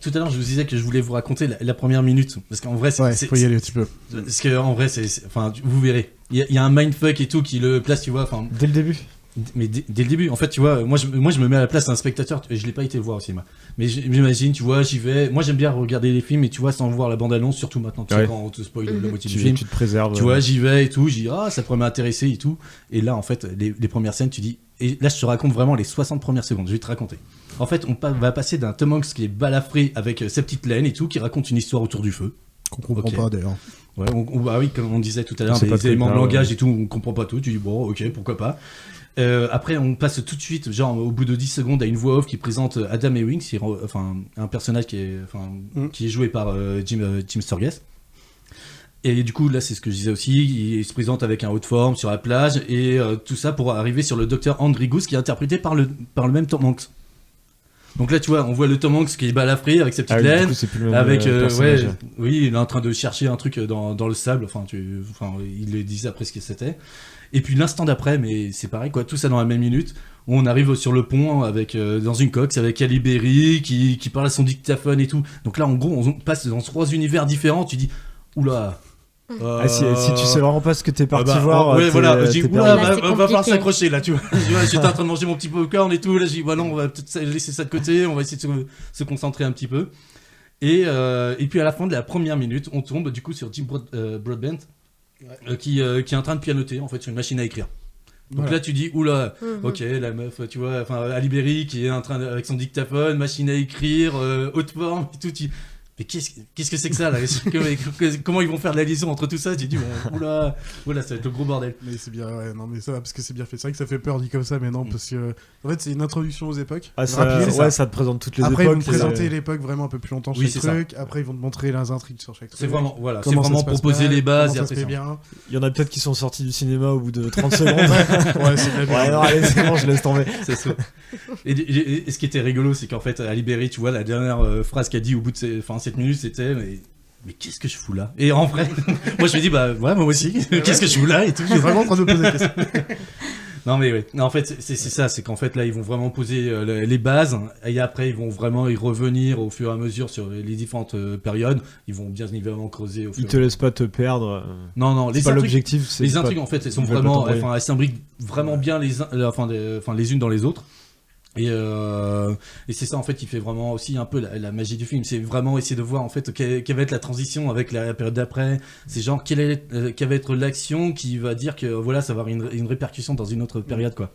Tout à l'heure, je vous disais que je voulais vous raconter la première minute, parce qu'en vrai, Ouais, faut y aller un petit peu. parce que en vrai, enfin, vous verrez. Il y a un mindfuck et tout qui le place, tu vois. Enfin, Dès le début. mais dès le début, en fait, tu vois, moi je me mets à la place d'un spectateur. Je l'ai pas été voir au cinéma, mais j'imagine, tu vois, j'y vais. Moi, j'aime bien regarder les films, et tu vois, sans voir la bande-annonce, surtout maintenant, tu sais, Ouais. quand on te spoil la Mhm. moitié du film. Tu te préserves. Tu vois, j'y vais et tout, j'y dis, ça pourrait m'intéresser et tout. Et là, en fait, les premières scènes, tu dis, et là, je te raconte vraiment les 60 premières secondes, je vais te raconter. En fait, on va passer d'un Tom Hanks qui est balafré avec sa petite laine et tout, qui raconte une histoire autour du feu. Qu'on comprend Ok. pas d'ailleurs. Ouais, bah oui, comme on disait tout à l'heure, C'est pas des très éléments de clair, langage ouais. et tout, on comprend pas tout, tu dis, bon, ok, pourquoi pas. Après, on passe tout de suite, genre au bout de 10 secondes, à une voix off qui présente Adam Ewing, un personnage qui est joué par Jim Sturgess. Et du coup, là, c'est ce que je disais aussi, il se présente avec un haut de forme sur la plage, et tout ça pour arriver sur le docteur Andrew Goose, qui est interprété par le même Tom Hanks. Donc là, tu vois, on voit le Tom Hanks qui est balafré avec sa petite Ah oui, du laine, coup, c'est plus le même avec personnage. oui, il est en train de chercher un truc dans le sable, il le disait après ce que c'était. Et puis l'instant d'après, mais c'est pareil quoi, tout ça dans la même minute, on arrive sur le pont avec dans une coque, c'est avec Ali Berry qui parle à son dictaphone et tout. Donc là en gros, on passe dans 3 univers différents, tu dis oula. Ah, si tu sais vraiment pas ce que t'es parti bah, voir, ouais, t'es- voilà, je dis, t'es oula, perdu. Là, c'est va falloir compliqué. s'accrocher là, tu vois. J'étais en train de manger mon petit popcorn et tout, là j'ai dit, bah non, on va peut-être laisser ça de côté, on va essayer de se concentrer un petit peu. Et puis à la fin de la première minute, on tombe du coup sur Jim Broadbent, qui est en train de pianoter en fait sur une machine à écrire. Donc Voilà. là tu dis, oula, Mhm. ok, la meuf, tu vois, enfin Ali Berry qui est en train avec son dictaphone, machine à écrire, haute forme et tout, mais qu'est-ce que c'est que ça là? Comment ils vont faire de la liaison entre tout ça? Tu dis, oula, ça va être le gros bordel. Mais c'est bien, ouais, non mais ça va parce que c'est bien fait. C'est vrai que ça fait peur dit comme ça, mais non, parce que en fait c'est une introduction aux époques. Ah, ça, rapide. ouais, ça te présente toutes les Après ils vont époques. te présenter l'époque vraiment un peu plus longtemps Oui, sur c'est chaque truc. Après ils vont te montrer les intrigues sur chaque truc. C'est vraiment, voilà, c'est Comment ça vraiment se passe proposer mal, les bases comment et ça après se fait ça. bien. Il y en a peut-être qui sont sortis du cinéma au bout de 30 secondes. Ouais, c'est de la Ouais, merde. non, allez, c'est bon, je laisse tomber. C'est ça. Et ce qui était rigolo, c'est qu'en fait, Ali Berry, tu vois, la dernière phrase qu'elle dit au bout de 7 minutes, c'était mais qu'est-ce que je fous là? Et en vrai, moi je me dis, bah ouais, moi aussi, qu'est-ce que je fous là et tout. Je suis vraiment en train de me poser la question. Non mais oui, non, en fait c'est ça, c'est qu'en fait là ils vont vraiment poser les bases et après ils vont vraiment y revenir au fur et à mesure sur les différentes périodes. Ils vont bien évidemment creuser au fur Ils te laissent pas te perdre. Non, c'est pas l'objectif. C'est les pas- intrigues en fait elles sont ils veulent pas vraiment, t'embrouiller. enfin elles s'imbriquent vraiment bien les unes dans les autres. Et c'est ça en fait qui fait vraiment aussi un peu la magie du film, c'est vraiment essayer de voir en fait quelle va être la transition avec la période d'après, c'est genre quelle va être l'action qui va dire que voilà ça va avoir une répercussion dans une autre période quoi.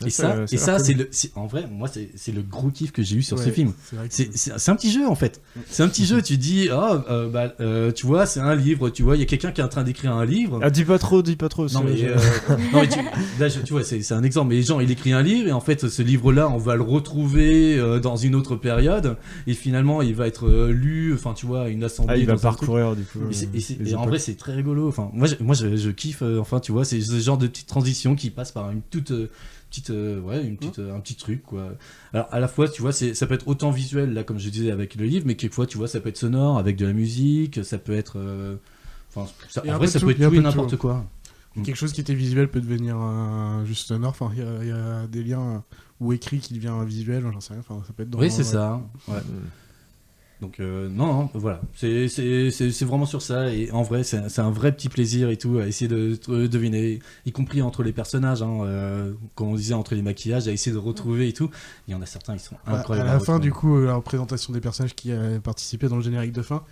Et ça c'est en vrai moi c'est le gros kiff que j'ai eu sur ce film. C'est un petit jeu en fait. C'est un petit jeu, tu dis tu vois, c'est un livre, tu vois, il y a quelqu'un qui est en train d'écrire un livre. Ah, dis pas trop. Non mais, tu vois, c'est un exemple. Mais genre, il écrit un livre et en fait, ce livre-là, on va le retrouver dans une autre période et finalement, il va être lu. Enfin, tu vois, une assemblée. Ah, il va dans un parcourir du coup. Et en vrai, c'est très rigolo. Enfin, moi, je kiffe. Enfin, tu vois, c'est ce genre de petite transition qui passe par une toute un petit truc quoi. Alors à la fois tu vois ça peut être autant visuel là comme je disais avec le livre, mais quelquefois tu vois ça peut être sonore avec de la musique, ça peut être en vrai ça peut être tout et n'importe quoi. Quelque chose qui était visuel peut devenir juste sonore. Enfin, il y a des liens ou écrit qui devient visuel, j'en sais rien. Enfin, ça peut être. Oui, c'est ça. Ouais. Donc non, voilà, c'est vraiment sur ça, et en vrai c'est un vrai petit plaisir et tout à essayer de deviner, y compris entre les personnages, comme on disait, entre les maquillages, à essayer de retrouver et tout. Il y en a certains, ils sont incroyables. À la fin, du coup, la représentation des personnages qui participaient dans le générique de fin,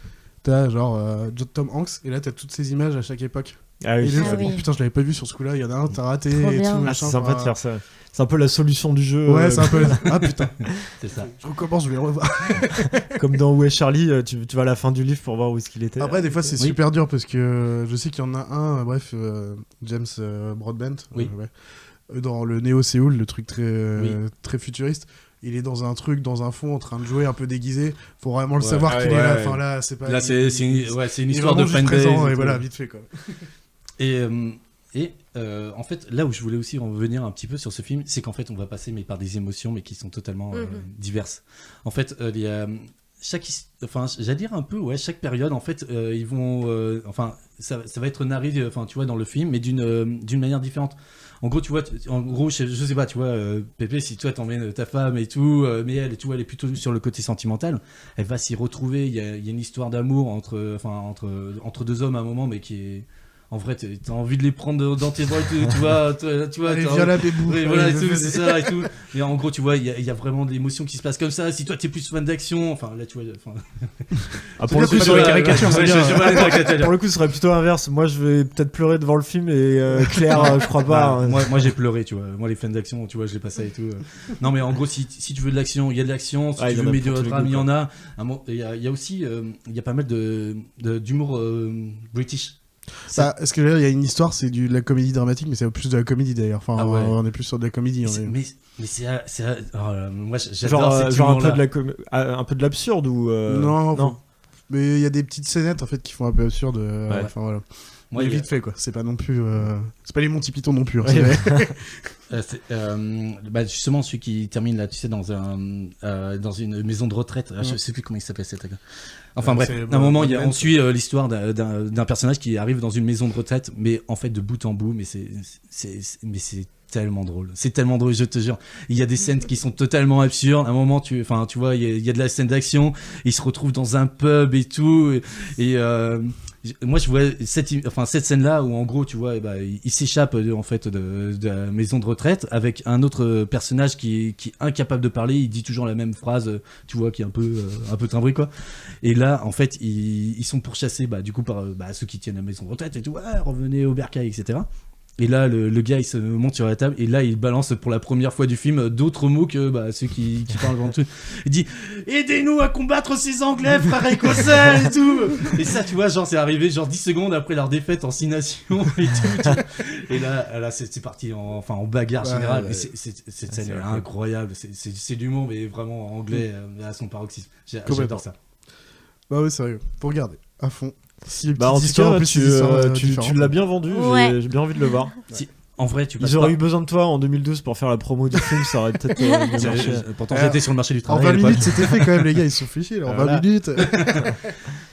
t'as genre Tom Hanks, et là t'as toutes ces images à chaque époque. Ah oui, et là, oh, putain, je l'avais pas vu sur ce coup-là, il y en a un, t'as raté, Trop et bien. tout, Ah, machin. c'est sympa de faire ça. C'est un peu la solution du jeu. Ouais, c'est un peu. Ah putain. C'est ça. Je recommence, je vais le revoir. Comme dans Où est Charlie, tu vas à la fin du livre pour voir où est-ce qu'il était. Après, des fois, c'est super dur parce que je sais qu'il y en a un, James Broadbent, dans le Neo Séoul, le truc très futuriste. Il est dans un truc, dans un fond, en train de jouer un peu déguisé. Faut vraiment le savoir qu'il est là. Enfin, là, c'est pas. Là, c'est une histoire de fanbase. Et voilà, vite fait, quoi. Et en fait, là où je voulais aussi revenir un petit peu sur ce film, c'est qu'en fait, on va passer par des émotions, mais qui sont totalement diverses. En fait, il y a j'allais dire un peu, chaque période, en fait, ils vont, ça va être narré, tu vois, dans le film, mais d'une manière différente. En gros, tu vois, je sais pas, tu vois, Pépé, si toi t'emmènes ta femme et tout, mais elle, tu vois, elle est plutôt sur le côté sentimental. Elle va s'y retrouver. Il y a une histoire d'amour entre deux hommes à un moment, mais qui est. En vrai, t'as envie de les prendre dans tes bras, tu vois. Allez, viens là, bébou. Voilà, et tout, c'est ça, et tout. Mais en gros, tu vois, il y a vraiment de l'émotion qui se passe comme ça. Si toi, t'es plus fan d'action, enfin, là, tu vois. Pour le coup, sur les caricatures, pour le coup, ce serait plutôt inverse. Moi, je vais peut-être pleurer devant le film et Claire, je crois pas. Moi, j'ai pleuré, tu vois. Moi, les fans d'action, tu vois, j'ai pas ça et tout. Non, mais en gros, si tu veux de l'action, il y a de l'action. Si tu veux mélodrame, il y en a. Il y a aussi, il y a pas mal d'humour british. Est-ce que là il y a une histoire, c'est de la comédie dramatique, mais c'est plus de la comédie d'ailleurs. Enfin, on est plus sur de la comédie. Mais moi j'adore genre un peu de l'absurde ou non. Mais il y a des petites scénettes en fait qui font un peu absurde. Enfin voilà. Moi, vite fait quoi. C'est pas non plus. C'est pas les Monty Python non plus. Justement celui qui termine là, tu sais, dans une maison de retraite. Je sais plus comment il s'appelle cet acteur. Enfin bref, à un moment, on suit l'histoire d'un personnage qui arrive dans une maison de retraite, mais en fait de bout en bout, mais c'est tellement drôle. C'est tellement drôle, je te jure. Il y a des scènes qui sont totalement absurdes. À un moment, tu vois, il y a de la scène d'action. Il se retrouve dans un pub et tout. Et moi, je vois cette scène-là où, en gros, tu vois, il s'échappe en fait de la maison de retraite avec un autre personnage qui est incapable de parler. Il dit toujours la même phrase, tu vois, qui est un peu timbré, quoi. Et là, en fait, ils sont pourchassés, du coup, par ceux qui tiennent la maison de retraite et tout. Revenez au bercail, etc. Et là, le gars, il se monte sur la table et là, il balance pour la première fois du film d'autres mots que ceux qui parlent dans le truc. Il dit « Aidez-nous à combattre ces Anglais, frères écossais !» et tout. Et ça, tu vois, genre, c'est arrivé 10 secondes après leur défaite en 6 nations et tout. Et là c'est parti en bagarre générale. Cette scène est incroyable. C'est du mot, mais vraiment anglais à son paroxysme. J'adore ça. Bah oui, sérieux. Faut regarder à fond. En tout cas, tu l'as bien vendu, j'ai bien envie de le voir. En vrai, tu passes Ils auraient pas- eu besoin de toi en 2012 pour faire la promo du film, ça aurait peut-être mieux marché. Pourtant, j'étais sur le marché du En travail. 20 à l'époque. minutes, c'était fait quand même, les gars, ils se sont fait chier. Là, en 20 Voilà. minutes.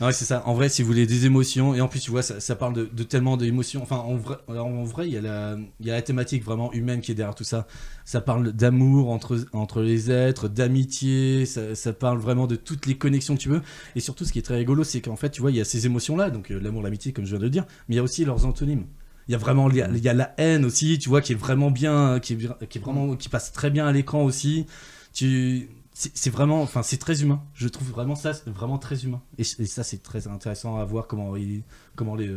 Non, ouais, c'est ça. En vrai, si vous voulez des émotions, et en plus, tu vois, ça parle de tellement d'émotions. Enfin, en vrai, il y a la thématique vraiment humaine qui est derrière tout ça. Ça parle d'amour entre les êtres, d'amitié. Ça parle vraiment de toutes les connexions que tu veux. Et surtout, ce qui est très rigolo, c'est qu'en fait, tu vois, il y a ces émotions-là, donc l'amour, l'amitié, comme je viens de le dire, mais il y a aussi leurs antonymes. Il y a vraiment, il y a la haine aussi, tu vois, qui est vraiment bien, qui passe très bien à l'écran aussi. C'est vraiment, enfin, c'est très humain. Je trouve vraiment ça, c'est vraiment très humain. Et ça, c'est très intéressant à voir comment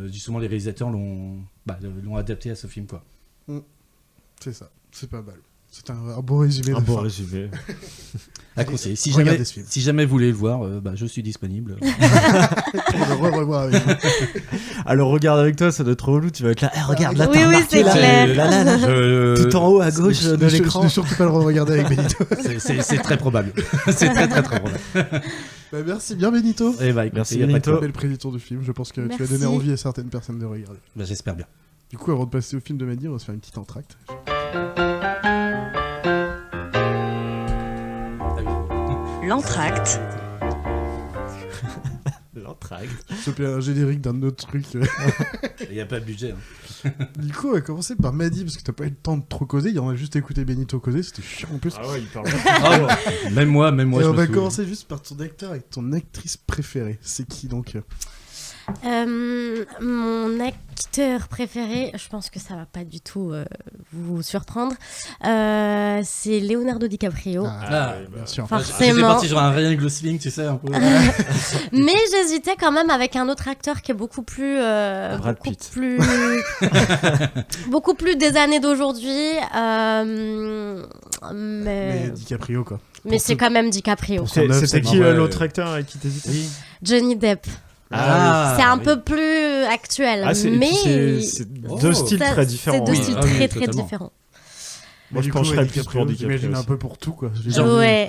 justement les réalisateurs l'ont adapté à ce film, quoi. C'est ça, c'est pas mal. C'est un beau résumé. Un beau résumé. À conseiller. Si Regardez ce film. jamais vous voulez le voir, je suis disponible. Pour le revoir avec vous. Alors regarde avec toi, ça doit être relou, tu vas être là, regarde là, Oui, t'as oui, remarqué c'est là, clair. là, tout en haut à gauche de Ne l'écran. surtout pas le regarder avec Benito. C'est très probable. C'est très probable. Bah, merci bien, Benito. Et bah, écoutez, Merci, y a pas de Benito. quoi. Belle prédiction du film. Je pense que tu as Merci. donné envie à certaines personnes de regarder. Bah, j'espère bien. Du coup, avant de passer au film de Mehdi, on va se faire une petite entracte. L'entracte. L'entracte. Choper un générique d'un autre truc. Il n'y a pas de budget. Hein. Du coup, on va commencer par Mehdi, parce que t'as pas eu le temps de trop causer. Il en a juste écouté Benito causer, c'était chiant en plus. Ah ouais, il parle. Même moi, Et je on me va souviens. commencer juste par ton acteur et ton actrice préférée. C'est qui donc? Mon acteur préféré, je pense que ça va pas du tout vous surprendre, c'est Leonardo DiCaprio. Ah, bien sûr. Forcément. J'étais parti sur un Ryan Gosling, tu sais, un peu. Mais j'hésitais quand même avec un autre acteur qui est beaucoup plus Brad Pitt. beaucoup plus des années d'aujourd'hui, Mais DiCaprio, quoi. mais c'est quand même DiCaprio. Pour son œuvre, C'était c'est qui normal. l'autre acteur avec qui t'hésitais? Johnny Depp. C'est un peu plus actuel, Ah, mais c'est deux styles ça- très différents. C'est deux Oui. styles Ah oui, très très totalement. différents. Moi, je Du coup, pencherais ouais, plus pour DiCaprio. J'imagine un aussi. peu pour tout, quoi.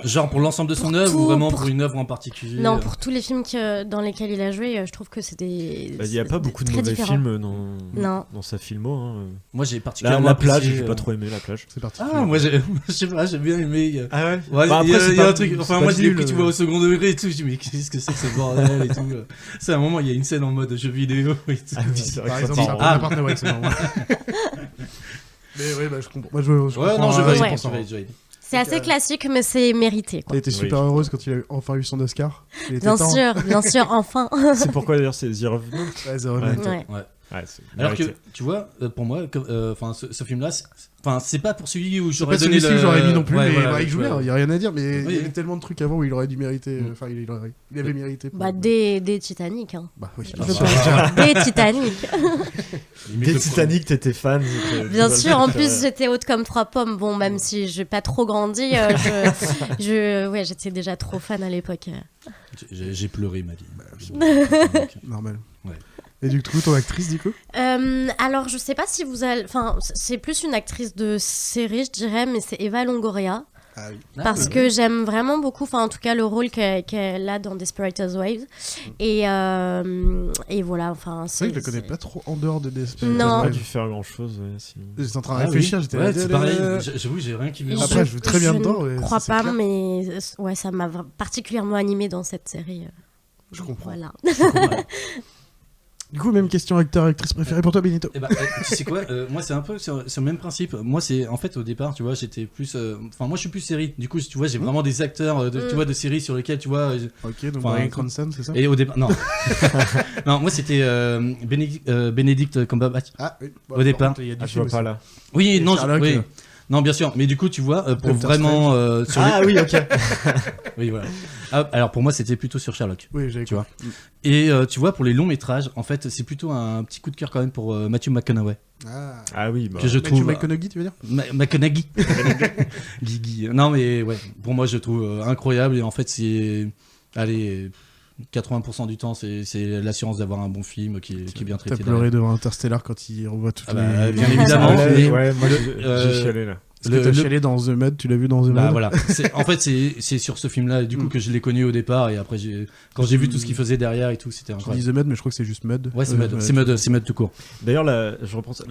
Genre pour l'ensemble de son Pour œuvre tout, ou vraiment pour- pour une œuvre en particulier? Non, pour tous les films dans lesquels il a joué, je trouve que c'est des. Bah, il n'y a pas beaucoup de très mauvais différents. films Non. dans sa filmo. Hein. Moi, j'ai La particulièrement plage, apprécié, j'ai pas trop aimé la plage. C'est parti. Ah, moi, je sais pas, j'ai bien aimé. Ah ouais. Ouais, Bah, il y a, après, il y a c'est un truc. pas- Enfin, c'est moi, pas je l'ai nul, pris, tu vois, au second degré et tout. Je dis, mais qu'est-ce que c'est que ce bordel et tout. C'est à un moment, il y a une scène en mode jeu vidéo et tout. Ah oui, c'est vrai Par que exemple, ça ça part- prend la part de c'est normal. Mais ouais, bah je comprends. Moi, je Ouais, comprends, non, je hein, vais, Ouais. je vais. C'est assez classique, mais c'est mérité. Quoi. Elle était super heureuse quand il a enfin eu son Oscar. Il était Bien temps. sûr, enfin. C'est pourquoi d'ailleurs c'est The Revenant. Ouais, c'est vrai. Ouais. Ouais, c'est Alors que, mérité. tu vois, pour moi, ce film-là, c'est pas pour celui où C'est j'aurais pas donné celui-ci que j'aurais mis non plus, Ouais, mais voilà, bah, il joue bien, il y a rien à dire, mais il Oui. y avait tellement de trucs avant où il aurait dû mériter. Enfin, il avait mérité. pour- Bah, des Titanic. Hein. Bah oui, Ah, bien bah, sûr. Des Titanic. Des Titanic, t'étais fan. Bien sûr, en plus j'étais haute comme 3 pommes. Bon, même si j'ai pas trop grandi, ouais, j'étais déjà trop fan à l'époque. J'ai pleuré ma vie. Normal. Ouais. Et du coup, ton actrice, du coup Alors, je sais pas si vous allez. Enfin, c'est plus une actrice de série, je dirais, mais c'est Eva Longoria. Ah oui. Parce que j'aime vraiment beaucoup, enfin en tout cas le rôle qu'elle a dans Desperate Housewives et voilà, enfin C'est vrai que je la connais pas trop en dehors de Desperate Non. Pas Housewives. dû faire grand chose. sinon. J'étais en train de réfléchir, j'étais Ouais, là, c'est pareil. J'avoue, j'ai rien qui me. Après, je joue très bien je dedans, ne ouais, crois c'est pas, clair. mais ouais, ça m'a particulièrement animée dans cette série. Je comprends. Voilà. Du coup, même question acteur-actrice préférée pour toi, Benito. Eh ben, tu sais quoi, moi c'est un peu sur le même principe. Moi c'est en fait au départ, tu vois, j'étais plus, enfin moi je suis plus série. Du coup, tu vois, j'ai vraiment des acteurs, tu vois, de séries sur lesquels, tu vois. Ok, donc Enfin, Bryan Cranston, c'est ça Et au départ, non, non, moi c'était Benedict Cumberbatch. Ah oui. Au départ. Il y a du Ah, je film vois pas aussi. là. Oui, Et non, Sherlock, oui. Non, bien sûr, mais du coup, tu vois, pour Doctor vraiment sur les- Ah oui, ok. oui, voilà. Ah, alors pour moi, c'était plutôt sur Sherlock. Oui, j'avais Tu vois. compris. Et tu vois, pour les longs métrages, en fait, c'est plutôt un petit coup de cœur quand même pour Matthew McConaughey. Ah. Ah oui, bah. Que je Matthew trouve. McConaughey, tu veux dire McConaughey. Guigui. Non, mais ouais, pour moi, je le trouve incroyable. Et en fait, c'est. Allez. 80% du temps, c'est l'assurance d'avoir un bon film qui est bien traité. T'as pleuré devant Interstellar quand il revoit toutes Ah bah, les... bien évidemment. Ah, mais- ouais, moi j'ai euh, chialé là. Est-ce que t'as chialé dans The Mud? Tu l'as vu dans The Mud? Bah voilà. En fait, c'est sur ce film-là, du coup, que je l'ai connu au départ, et après, quand j'ai vu tout ce qu'il faisait derrière et tout, c'était Je incroyable. dis The Mud, mais je crois que c'est juste Mud. Ouais, c'est Mud tout court. D'ailleurs, je repense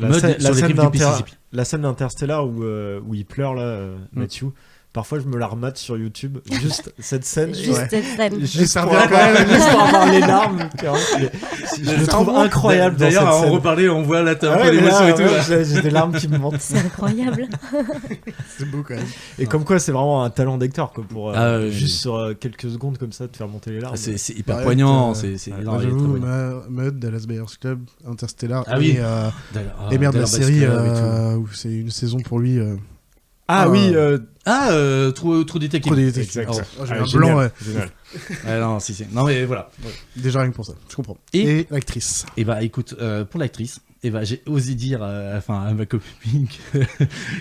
la scène d'Interstellar où il pleure là, Matthew. Parfois, je me la remate sur YouTube, juste cette scène. Cette scène. Juste pour avoir les larmes. Je le trouve incroyable. D'ailleurs, à en reparler, on voit là, t'as un peu d'émotion et tout. J'ai des larmes qui me montent. C'est incroyable. C'est beau quand même. Et comme quoi, c'est vraiment un talent d'acteur pour juste sur quelques secondes comme ça, te faire monter les larmes. C'est hyper poignant. J'avoue, Mud, Dallas Buyers Club, Interstellar. Et merde, la série où c'est une saison pour lui. True Detective. Exact. J'ai un blanc, ouais. Génial. Non, non, mais voilà. Déjà rien que pour ça, je comprends. Et l'actrice. Et bah écoute, pour l'actrice, j'ai osé dire à ma copine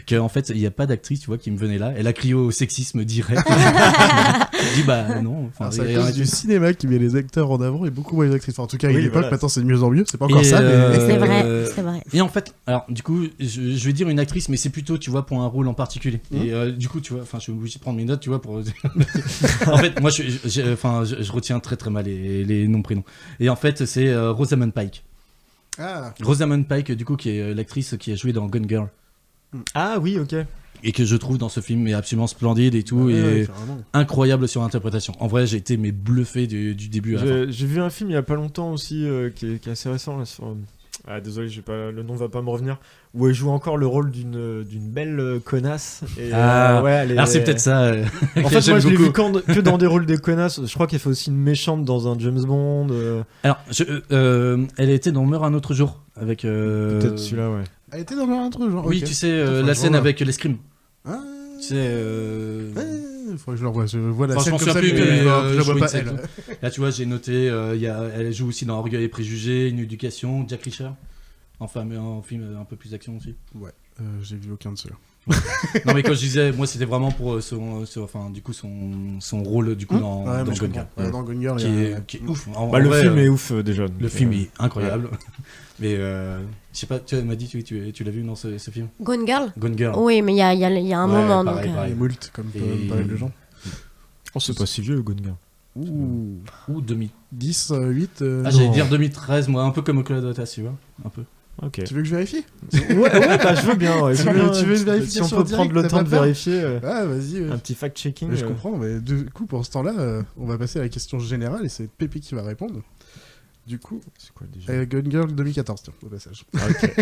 que en fait il n'y a pas d'actrice, tu vois, qui me venait là. Elle a crié au sexisme direct. J'ai dit bah non. C'est à cause du cinéma qui met les acteurs en avant et beaucoup moins les actrices. Enfin, en tout cas, à l'époque, maintenant c'est de mieux en mieux. C'est pas encore ça, mais c'est vrai. Et en fait, alors du coup, je vais dire une actrice, mais c'est plutôt, tu vois, pour un rôle en particulier. Et du coup, tu vois, je suis obligé de prendre mes notes, tu vois, pour. En fait, moi, je retiens très très mal les noms prénoms. Et en fait, c'est Rosamund Pike. Rosamund Pike, du coup, qui est l'actrice qui a joué dans Gone Girl. Ah oui, ok. Et que je trouve dans ce film est absolument splendide et tout, et incroyable sur l'interprétation. En vrai, j'ai été bluffé du début à la fin. J'ai vu un film il y a pas longtemps aussi, qui est assez récent là, sur. Désolé, le nom va pas me revenir. Où elle joue encore le rôle d'une belle connasse. Et, alors c'est peut-être ça. En fait, moi je l'ai vu que dans des rôles de connasse. Je crois qu'elle fait aussi une méchante dans un James Bond. Alors, elle a été dans Meurt un autre jour avec. Peut-être celui-là, ouais. Elle était dans un autre genre. Oui, tu sais, la scène avec l'escrime. Tu sais. Il faudrait que je le revoie. Je vois la scène comme ça, plus, mais je vois pas elle. Là, tu vois, j'ai noté. Elle joue aussi dans Orgueil et Préjugés, Une éducation, Jack Reacher. Enfin, mais un film un peu plus action aussi. Ouais, j'ai vu aucun de ceux-là. Non, mais quand je disais, moi c'était vraiment pour son rôle du coup dans Gone Girl. Dans Gone Girl, qui est ouf. Le film est ouf déjà. Le film est incroyable. Mais je sais pas, tu m'as dit tu l'as vu dans ce film? Gone Girl. Gone Girl. Oui, mais il y a un moment pareil, donc. Pareil. Il moult comme pas mal de gens. Oh, c'est pas si vieux, Gone Girl. Ou 2010, 8. J'allais dire 2013, moi, un peu comme Oculus Data, tu vois, un peu. Ok. Tu veux que je vérifie? Ouais, je veux bien. Ouais. Tu veux vérifier? Si on peut prendre le temps de vérifier. Vas-y. Un petit fact-checking. Je comprends, mais du coup, pour ce temps-là, on va passer à la question générale et c'est Pépé qui va répondre. Du coup, c'est quoi déjà? Gone Girl 2014, tiens, au passage. Ok.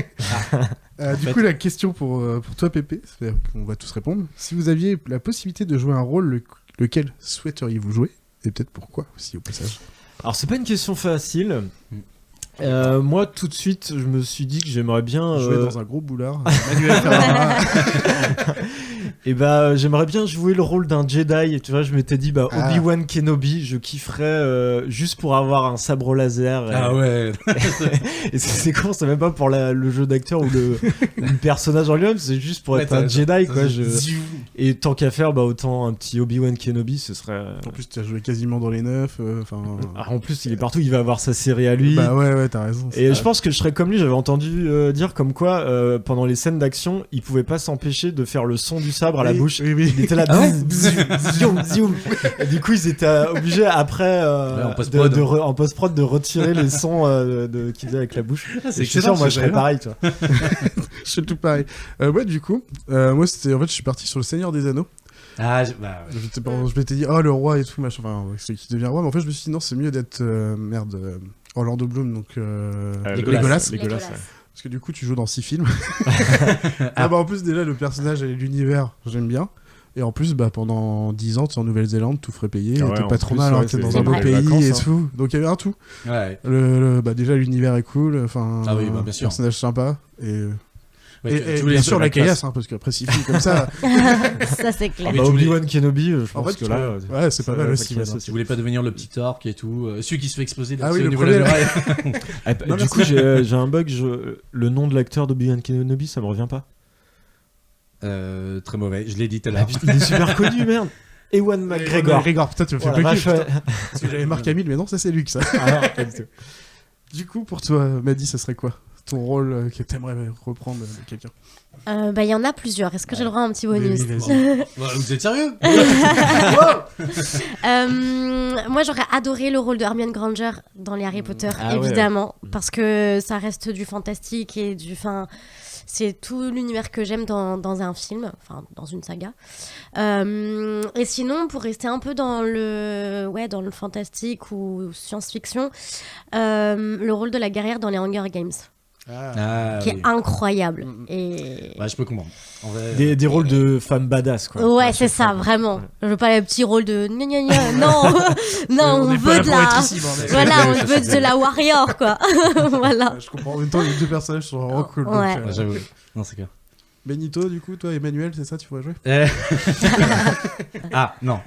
Du coup, la question pour toi, Pépé, c'est qu'on va tous répondre. Si vous aviez la possibilité de jouer un rôle, lequel souhaiteriez-vous jouer? Et peut-être pourquoi aussi, au passage. Alors, c'est pas une question facile. Moi, tout de suite, je me suis dit que j'aimerais bien jouer dans un gros boulard. Manuel Ferrara. Et j'aimerais bien jouer le rôle d'un Jedi. Et tu vois, je m'étais dit, Obi-Wan Kenobi, je kifferais juste pour avoir un sabre laser. Ah ouais. Et c'est con, c'est même pas pour le jeu d'acteur ou le personnage en lui-même, c'est juste pour être un Jedi, quoi. Et tant qu'à faire, autant un petit Obi-Wan Kenobi, ce serait. En plus, tu as joué quasiment dans les 9. En plus, il est partout, il va avoir sa série à lui. Ouais, t'as raison. Et je pense que je serais comme lui, j'avais entendu dire comme quoi pendant les scènes d'action, il pouvait pas s'empêcher de faire le son du sabre à la bouche. Oui. Il était là, zoom. Et du coup, ils étaient obligés après en post-prod de retirer les sons qu'ils faisaient avec la bouche. C'est excellent, moi je serais pareil, toi. Je suis tout pareil. Moi, du coup, moi c'était en fait, je suis parti sur le Seigneur des Anneaux. Je m'étais dit, le roi et tout, machin, enfin, c'est qui devient roi, mais en fait, je me suis dit, non, c'est mieux d'être Orlando Bloom, donc Legolas. Parce que du coup, tu joues dans 6 films. En plus, déjà, le personnage et l'univers, j'aime bien. Et en plus, pendant 10 ans, tu es en Nouvelle-Zélande, tout frais payé, t'es pas trop mal, t'es dans un beau pays et tout. Donc il y avait un tout. Ouais. Déjà, l'univers est cool, enfin, bien sûr. Personnage sympa. Et tu bien sûr la caillasse, parce qu'après 6 films comme ça. Ça c'est clair. Obi-Wan Kenobi, je pense que là. Ouais, c'est pas mal aussi. Tu voulais pas devenir le petit orc et tout, celui qui se fait exploser au niveau de la muraille. Du coup, j'ai un bug, le nom de l'acteur d'Obi-Wan Kenobi, ça me revient pas. Très mauvais, je l'ai dit tout à l'heure. Il est super connu, merde. Ewan McGregor. Putain, tu me fais bugger. Parce que j'avais Marc Hamill, mais non, ça c'est Luc, ça. Ah non, pas du tout. Du coup, pour toi, Maddy, ça serait quoi ton rôle que t'aimerais reprendre de quelqu'un? Il y en a plusieurs. Est-ce que j'ai le droit à un petit bonus? Oui, vas-y. Vous êtes sérieux? Moi, j'aurais adoré le rôle de Hermione Granger dans les Harry Potter, évidemment, parce que ça reste du fantastique et c'est tout l'univers que j'aime dans un film, enfin dans une saga. Et sinon, pour rester un peu dans le fantastique ou science-fiction, le rôle de la guerrière dans les Hunger Games. Qui est incroyable. Et... je peux comprendre. En vrai, des rôles de femmes badass, quoi. Ouais, c'est ça, vraiment. Je veux pas les petits rôles de non, on veut de la voilà, on veut de la warrior, quoi. Voilà. Je comprends. En même temps, les deux personnages sont vraiment cool. Ouais. Donc, j'avoue. Non, c'est clair. Benito, du coup, toi, Emmanuel, c'est ça, tu pourrais jouer? Non.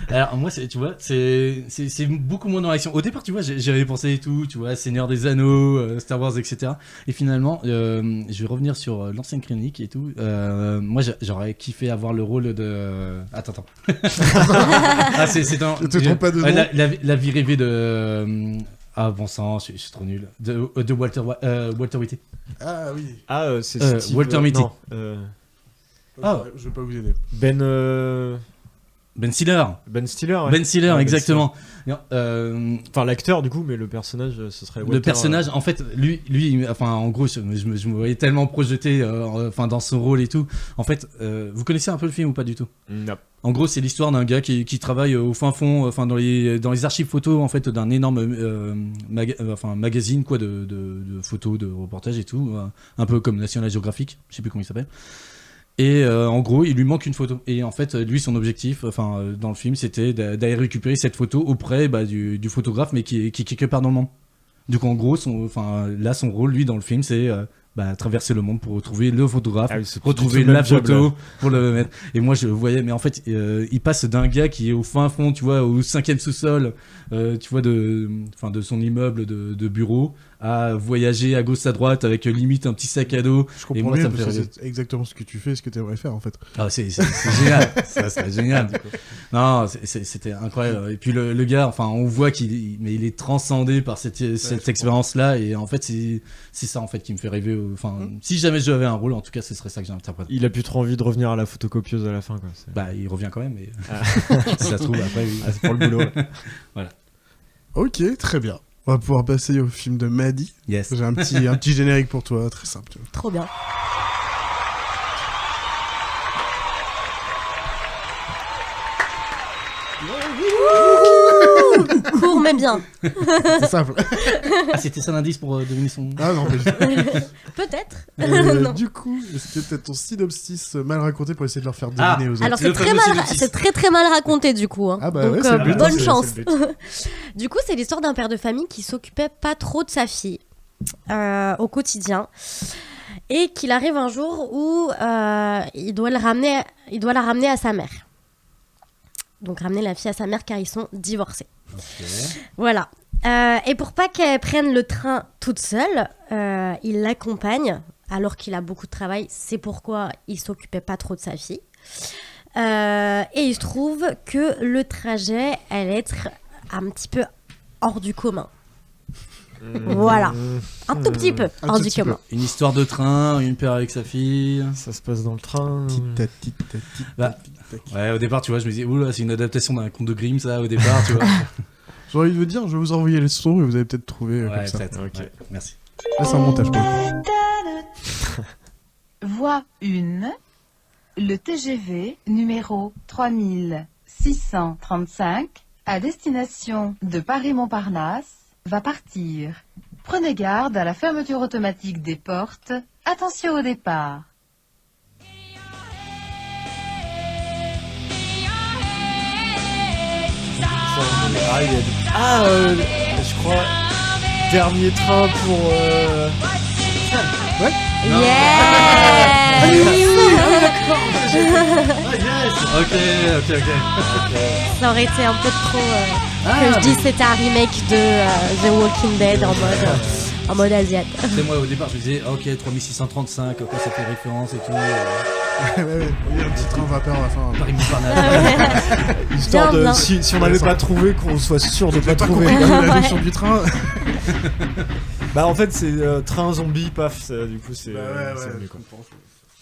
Alors moi, tu vois, c'est beaucoup moins dans l'action. Au départ, tu vois, j'avais pensé et tout, tu vois, Seigneur des Anneaux, Star Wars, etc. Et finalement, je vais revenir sur l'ancienne chronique et tout. Moi, j'aurais kiffé avoir le rôle de... Attends. C'est dans... Ne te trompe pas de nom. La vie rêvée de... bon sang, je suis trop nul. De Walter Whitty. Ah oui. C'est Steve, Walter Mitty. Je vais pas vous aider. Ben Stiller. Ben Stiller, ouais. Ben Stiller, exactement. Enfin, l'acteur, du coup, mais le personnage, ce serait Walter. Le personnage, en fait, lui, en gros, je me voyais tellement projeté dans son rôle et tout. En fait, vous connaissez un peu le film ou pas du tout? Non. En gros, c'est l'histoire d'un gars qui travaille au fin fond, dans les archives photos, en fait, d'un énorme magazine, quoi, de photos, de reportages et tout, un peu comme National Geographic, je sais plus comment il s'appelle. Et en gros, il lui manque une photo. Et en fait, lui, son objectif, dans le film, c'était d'aller récupérer cette photo auprès du photographe, mais qui est quelque part dans le monde. Donc en gros, son rôle, lui, dans le film, c'est traverser le monde pour retrouver le photographe, retrouver la photo pour le mettre. Et moi, je voyais, mais en fait, il passe d'un gars qui est au fin fond, tu vois, au 5e sous-sol, tu vois, de son immeuble de bureau, à voyager à gauche à droite avec limite un petit sac à dos. Je comprends bien, parce que c'est exactement ce que tu fais et ce que tu aimerais faire, en fait. C'est génial. Ça serait génial, du coup. Non, c'était incroyable. Et puis le gars, on voit qu'il est transcendé par cette expérience-là, et en fait, c'est ça, en fait, qui me fait rêver. Si jamais j'avais un rôle, en tout cas, ce serait ça que j'interprète. Il a plus trop envie de revenir à la photocopieuse à la fin, quoi. Il revient quand même, mais si ça se trouve, après, oui. C'est pour le boulot. Ouais. Voilà. Ok, très bien. On va pouvoir passer au film de Maddy. Yes. J'ai un petit générique pour toi, très simple. Trop bien. Court mais bien. C'est simple. C'était ça l'indice pour deviner son... Ah non, peut-être. Du coup, est-ce que peut-être ton synopsis mal raconté pour essayer de leur faire deviner aux autres? Alors c'est très mal raconté du coup. Hein. Donc bonne chance. Du coup, c'est l'histoire d'un père de famille qui s'occupait pas trop de sa fille au quotidien. Et qu'il arrive un jour où il doit la ramener à sa mère. Donc ramener la fille à sa mère car ils sont divorcés. Okay. Voilà. Et pour pas qu'elle prenne le train toute seule, il l'accompagne alors qu'il a beaucoup de travail. C'est pourquoi il s'occupait pas trop de sa fille. Et il se trouve que le trajet allait être un petit peu hors du commun. Voilà, un tout petit peu hors du commun. Une histoire de train, une paire avec sa fille. Ça se passe dans le train. Ouais, au départ, tu vois, je me disais, oula, c'est une adaptation d'un conte de Grimm, ça, au départ, tu vois. J'ai envie de vous dire, je vais vous envoyer les sons et vous allez peut-être trouver comme ça. Peut-être. Okay. Ouais, merci. Là, c'est un montage. Voie 1, le TGV numéro 3635 à destination de Paris-Montparnasse va partir. Prenez garde à la fermeture automatique des portes. Attention au départ. Je crois dernier train pour ouais. Yeah. Ok. Ça aurait été un peu trop que je dis c'était un remake de The Walking Dead en mode asiatique. C'est moi au départ je me disais ok 3635 quoi ça fait référence et tout. Ouais, il y a un petit train vapeur à la fin. Paris-Montparnasse. Histoire de si on n'avait pas trouvé qu'on soit sûr de pas trouver la notion du train. Bah en fait c'est train zombie, paf, du coup c'est... mieux, quoi.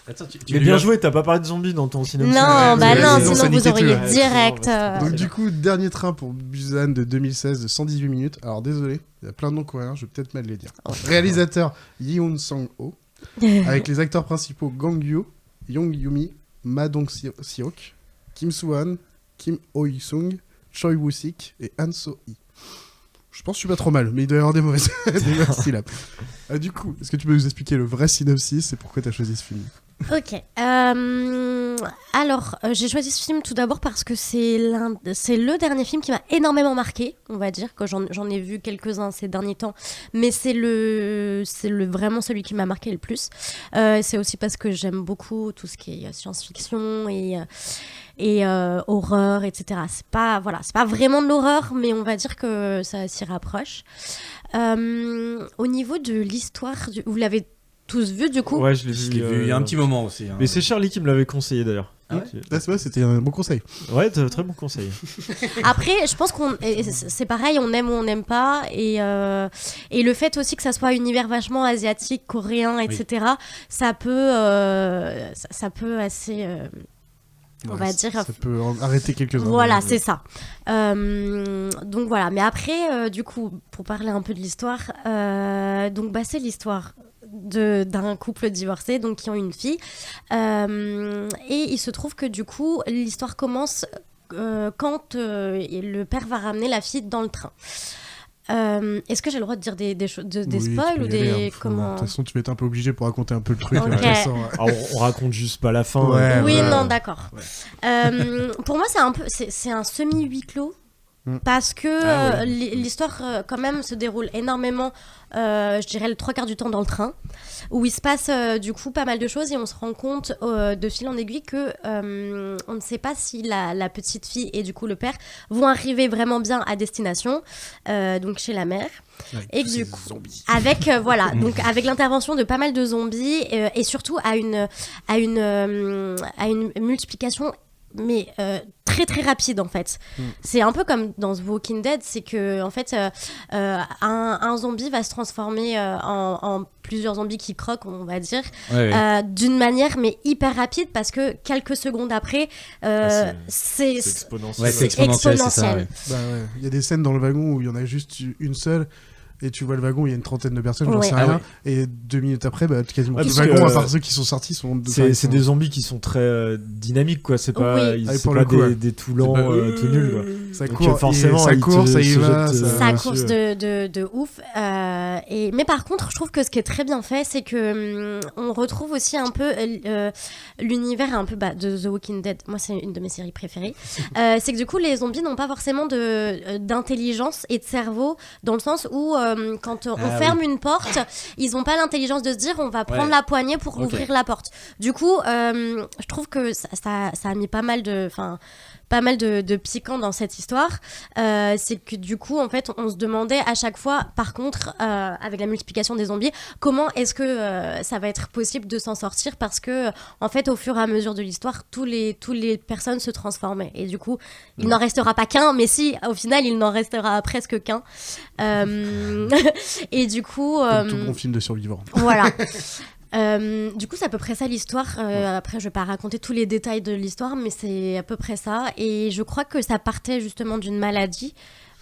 Attends, mais bien joué, t'as pas parlé de zombies dans ton synopsis. Non, sinon vous auriez direct... Donc du coup, dernier train pour Busan de 2016 de 118 minutes. Alors désolé, il y a plein de noms coréens, je vais peut-être mal les dire. Réalisateur Yeon Sang-ho, avec les acteurs principaux Gang Yoo, Young Yumi, Ma Dong-seok, Kim Soo-han, Kim Hoi-sung, Choi Woo-sik et Han So-hee. Je pense que je suis pas trop mal, mais il doit y avoir des mauvaises syllabes. Du coup, est-ce que tu peux nous expliquer le vrai synopsis et pourquoi t'as choisi ce film ? Ok. Alors, j'ai choisi ce film tout d'abord parce que c'est le dernier film qui m'a énormément marqué, on va dire, que j'en ai vu quelques-uns ces derniers temps, mais c'est vraiment celui qui m'a marqué le plus. C'est aussi parce que j'aime beaucoup tout ce qui est science-fiction et horreur, etc. C'est pas vraiment de l'horreur, mais on va dire que ça s'y rapproche. Au niveau de l'histoire, vous l'avez tous vu du coup? Ouais, je l'ai vu il y a un petit moment aussi. Mais c'est Charlie qui me l'avait conseillé d'ailleurs. C'est vrai, c'était un bon conseil. Ouais, très bon conseil. Après, je pense c'est pareil, on aime ou on n'aime pas, et le fait aussi que ça soit un univers vachement asiatique, coréen, etc. Ça peut assez... on va dire... Ça peut arrêter quelques-uns. Voilà, c'est ça. Donc voilà, mais après, du coup, pour parler un peu de l'histoire, c'est l'histoire d'un couple divorcé, donc qui ont une fille. Et il se trouve que du coup, l'histoire commence quand le père va ramener la fille dans le train. Est-ce que j'ai le droit de dire des spoils ou des... De toute façon, tu vas être un peu obligé pour raconter un peu le truc. Okay. Alors, on raconte juste pas la fin. Non, d'accord. Ouais. Pour moi, c'est un semi-huis clos. Parce que l'histoire quand même se déroule énormément, je dirais le 3/4 du temps dans le train, où il se passe du coup pas mal de choses et on se rend compte de fil en aiguille que on ne sait pas si la petite fille et du coup le père vont arriver vraiment bien à destination, donc chez la mère. Et du coup, avec donc avec l'intervention de pas mal de zombies et surtout à une multiplication mais très très rapide en fait. C'est un peu comme dans The Walking Dead, c'est que en fait un zombie va se transformer en plusieurs zombies qui croquent, on va dire, d'une manière mais hyper rapide, parce que quelques secondes après c'est exponentiel. C'est exponentiel. Il y a des scènes dans le wagon où il y en a juste une seule. Et tu vois le wagon, il y a une trentaine de personnes, j'en sais rien. Et 2 minutes après, quasiment tout le wagon, à part ceux qui sont sortis, c'est des zombies qui sont très dynamiques, quoi. C'est pas, des tout lents, tout nuls, quoi. Ça donc, court, forcément, ça court, ça y va. Ça course de ouf. Mais par contre, je trouve que ce qui est très bien fait, c'est que on retrouve aussi un peu l'univers un peu de The Walking Dead. Moi, c'est une de mes séries préférées. C'est que du coup, les zombies n'ont pas forcément d'intelligence et de cerveau, dans le sens où quand on ferme une porte, ils n'ont pas l'intelligence de se dire on va prendre la poignée pour ouvrir la porte. Du coup, je trouve que ça a mis pas mal de piquant dans cette histoire. C'est que du coup, en fait, on se demandait à chaque fois, par contre, avec la multiplication des zombies, comment est-ce que ça va être possible de s'en sortir, parce que, en fait, au fur et à mesure de l'histoire, tous les personnes se transformaient. Et du coup, il n'en restera pas qu'un, mais si, au final, il n'en restera presque qu'un. Et du coup... Comme tout bon film de survivants. Voilà. Du coup, c'est à peu près ça l'histoire. Après, je vais pas raconter tous les détails de l'histoire, mais c'est à peu près ça. Et je crois que ça partait justement d'une maladie.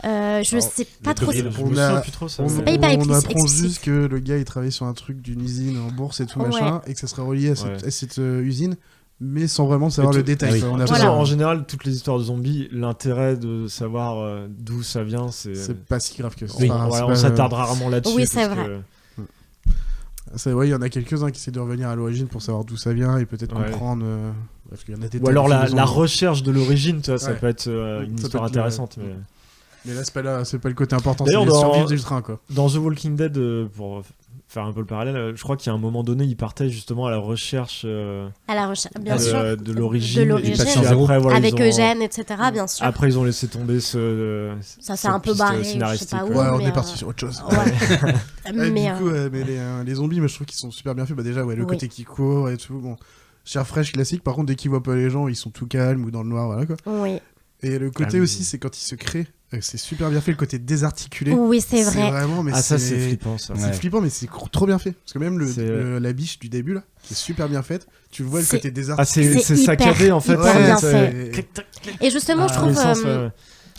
Je sais pas trop. On apprend juste que le gars il travaillait sur un truc d'une usine en bourse et tout machin, et que ça serait relié à cette usine, mais sans vraiment savoir le détail. En général, toutes les histoires de zombies, l'intérêt de savoir d'où ça vient, c'est pas si grave que ça. On s'attarde rarement là-dessus. Oui, c'est vrai. Il y en a quelques-uns qui essaient de revenir à l'origine pour savoir d'où ça vient et peut-être comprendre. Parce qu'il y en a des ou alors la recherche de l'origine, ça peut être une histoire intéressante. Mais là, c'est pas le côté important, c'est les survivre du train, quoi. Dans The Walking Dead, pour faire un peu le parallèle, je crois qu'à un moment donné, ils partaient justement à la recherche. Bien sûr. De l'origine. Après, avec Eugène, etc. Bien sûr. Après, ils ont laissé tomber ça s'est un peu barré, je sais pas où. Ouais, on est parti sur autre chose. Mais du coup, les zombies, je trouve qu'ils sont super bien faits. Déjà, le côté qui court et tout. Bon, chair fraîche classique. Par contre, dès qu'ils voient pas les gens, ils sont tout calmes ou dans le noir, voilà quoi. Oui. Et le côté aussi, c'est quand ils se créent C'est super bien fait, le côté désarticulé. Oui, c'est vrai. Vraiment, mais ça c'est flippant ça. C'est flippant, mais c'est trop bien fait. Parce que même la biche du début là, qui est super bien faite, tu vois le côté désarticulé. C'est saccadé en fait. Bien fait. Et justement, je trouve.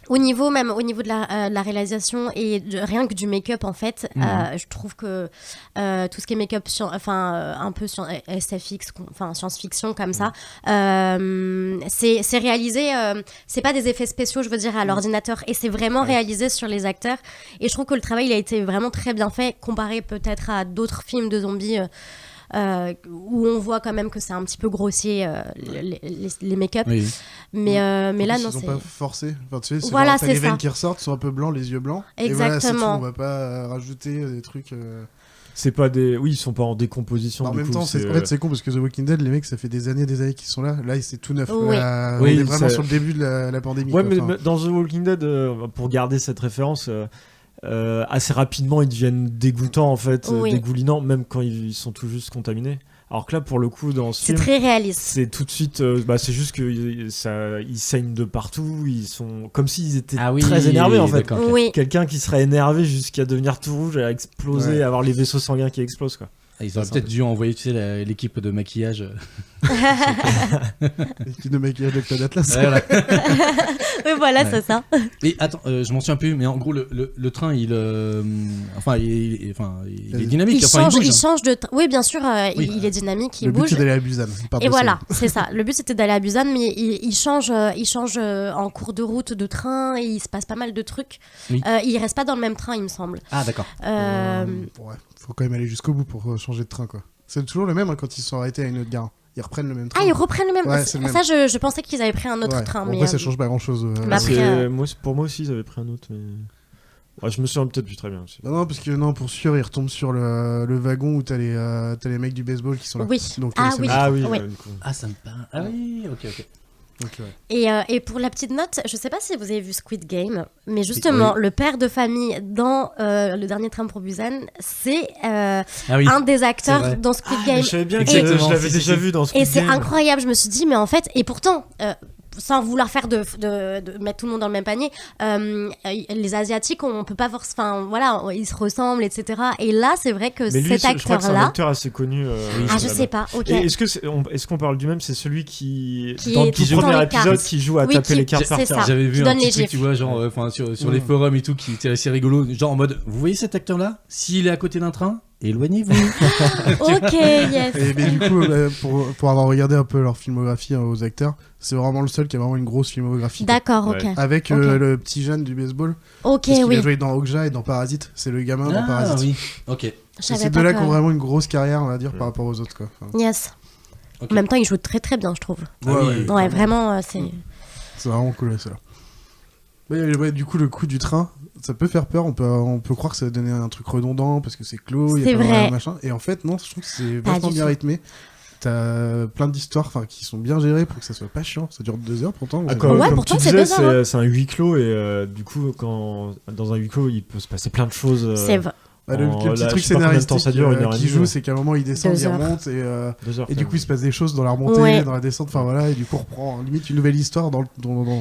Au niveau de la réalisation et rien que du make-up en fait, je trouve que tout ce qui est make-up un peu sur SFX, science-fiction comme ça, c'est réalisé, c'est pas des effets spéciaux, je veux dire, à l'ordinateur, et c'est vraiment réalisé sur les acteurs, et je trouve que le travail il a été vraiment très bien fait comparé peut-être à d'autres films de zombies où on voit quand même que c'est un petit peu grossier les make-up, mais là non, ils ont pas forcé, enfin, tu sais, voilà, t'as les veines qui ressortent, sont un peu blancs, les yeux blancs, exactement, et voilà, on va pas rajouter des trucs c'est pas des... Oui, ils sont pas en décomposition. En du même coup, temps, en fait, c'est con parce que The Walking Dead, les mecs, ça fait des années qu'ils sont là. Là, c'est tout neuf. Oui. On est vraiment sur le début de la pandémie. Ouais, mais dans The Walking Dead, pour garder cette référence, assez rapidement, ils deviennent dégoûtants, en fait, dégoulinants, même quand ils sont tout juste contaminés. Alors que là, pour le coup, dans ce film, c'est très réaliste. C'est tout de suite, c'est juste qu'ils saignent de partout. Ils sont comme s'ils étaient très énervés en fait. Oui. Quelqu'un qui serait énervé jusqu'à devenir tout rouge, à exploser, à avoir les vaisseaux sanguins qui explosent quoi. Ils auraient peut-être dû envoyer, tu sais, l'équipe de maquillage. L'équipe de maquillage de Claude Atlas. Voilà, c'est ça. Et attends, je m'en souviens plus, mais en gros, le train, il est dynamique. Il change de. Oui, bien sûr, il est dynamique, il bouge. Le but, c'est d'aller à Busan. Et voilà, c'est ça. Le but, c'était d'aller à Busan, mais il change en cours de route de train, et il se passe pas mal de trucs. Oui. Il reste pas dans le même train, il me semble. Ah, d'accord. Ouais, faut quand même aller jusqu'au bout pour changer de train, quoi. C'est toujours le même quand ils sont arrêtés à une autre gare. Ils reprennent le même train. Ah, ils reprennent le même. Ouais, c'est le même. Ça, je pensais qu'ils avaient pris un autre train. Bon, après, ça change pas grand-chose. Pour moi aussi, ils avaient pris un autre, mais... Ouais, je me souviens peut-être plus très bien aussi. Non, parce que pour sûr, ils retombent sur le wagon où t'as les mecs du baseball qui sont là. Oui. Donc, oui. Ça me parle. Ah oui, ok. Et pour la petite note, je sais pas si vous avez vu Squid Game, mais justement, le père de famille dans Le Dernier Train pour Busan, c'est un des acteurs dans Squid Game. Je savais bien que je l'avais déjà vu dans Squid Game. Et c'est incroyable, je me suis dit, mais en fait, et pourtant... sans vouloir faire de mettre tout le monde dans le même panier, les Asiatiques, on peut pas forcément, voilà, ils se ressemblent, etc. Et là, c'est vrai que mais lui, cet acteur-là, je crois que c'est un acteur assez connu. je sais pas. Ok. Et est-ce qu'on parle du même? C'est celui qui dans le tout premier épisode, qui joue à taper les cartes par terre. J'avais vu un petit truc, tu vois, genre, sur les forums et tout, qui était assez rigolo, genre en mode, vous voyez cet acteur-là, s'il est à côté d'un train, éloignez-vous. Ok, yes. Et mais du coup, pour avoir regardé un peu leur filmographie aux acteurs, c'est vraiment le seul qui a vraiment une grosse filmographie. D'accord, ok. Avec le petit jeune du baseball. Ok, parce qu'il a joué dans Okja et dans Parasite. C'est le gamin dans Parasite. Oui, ok. C'est ces deux-là qui ont vraiment une grosse carrière, on va dire, par rapport aux autres, quoi. Yes. En même temps, il joue très très bien, je trouve. Ouais, vraiment, c'est vraiment cool, ça. Ouais, du coup, le coup du train, ça peut faire peur. On peut croire que ça va donner un truc redondant parce que c'est clos, il y a pas vraiment machin. Et en fait, non, je trouve que c'est vachement bien rythmé. T'as plein d'histoires qui sont bien gérées pour que ça soit pas chiant. Ça dure 2 heures pourtant. Comme pourtant tu disais, c'est un huis clos et du coup, dans un huis clos, il peut se passer plein de choses. C'est vrai. Le petit truc scénaristique qui joue, c'est qu'à un moment il descend, il remonte et du coup il se passe des choses dans la remontée, dans la descente, enfin voilà, et du coup on reprend limite une nouvelle histoire dans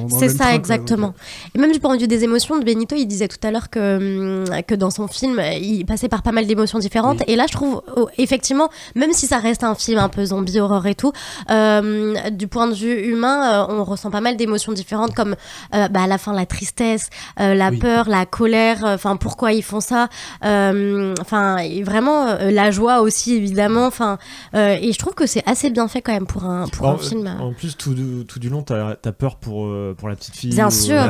c'est ça train, exactement. Et même du point de vue des émotions, de Benito, il disait tout à l'heure que dans son film il passait par pas mal d'émotions différentes, et là je trouve effectivement, même si ça reste un film un peu zombie, horreur et tout, du point de vue humain, on ressent pas mal d'émotions différentes, comme à la fin la tristesse, la peur, la colère, enfin pourquoi ils font ça, enfin vraiment la joie aussi évidemment, et je trouve que c'est assez bien fait quand même pour un film. En plus tout du long t'as peur pour la petite fille, bien sûr,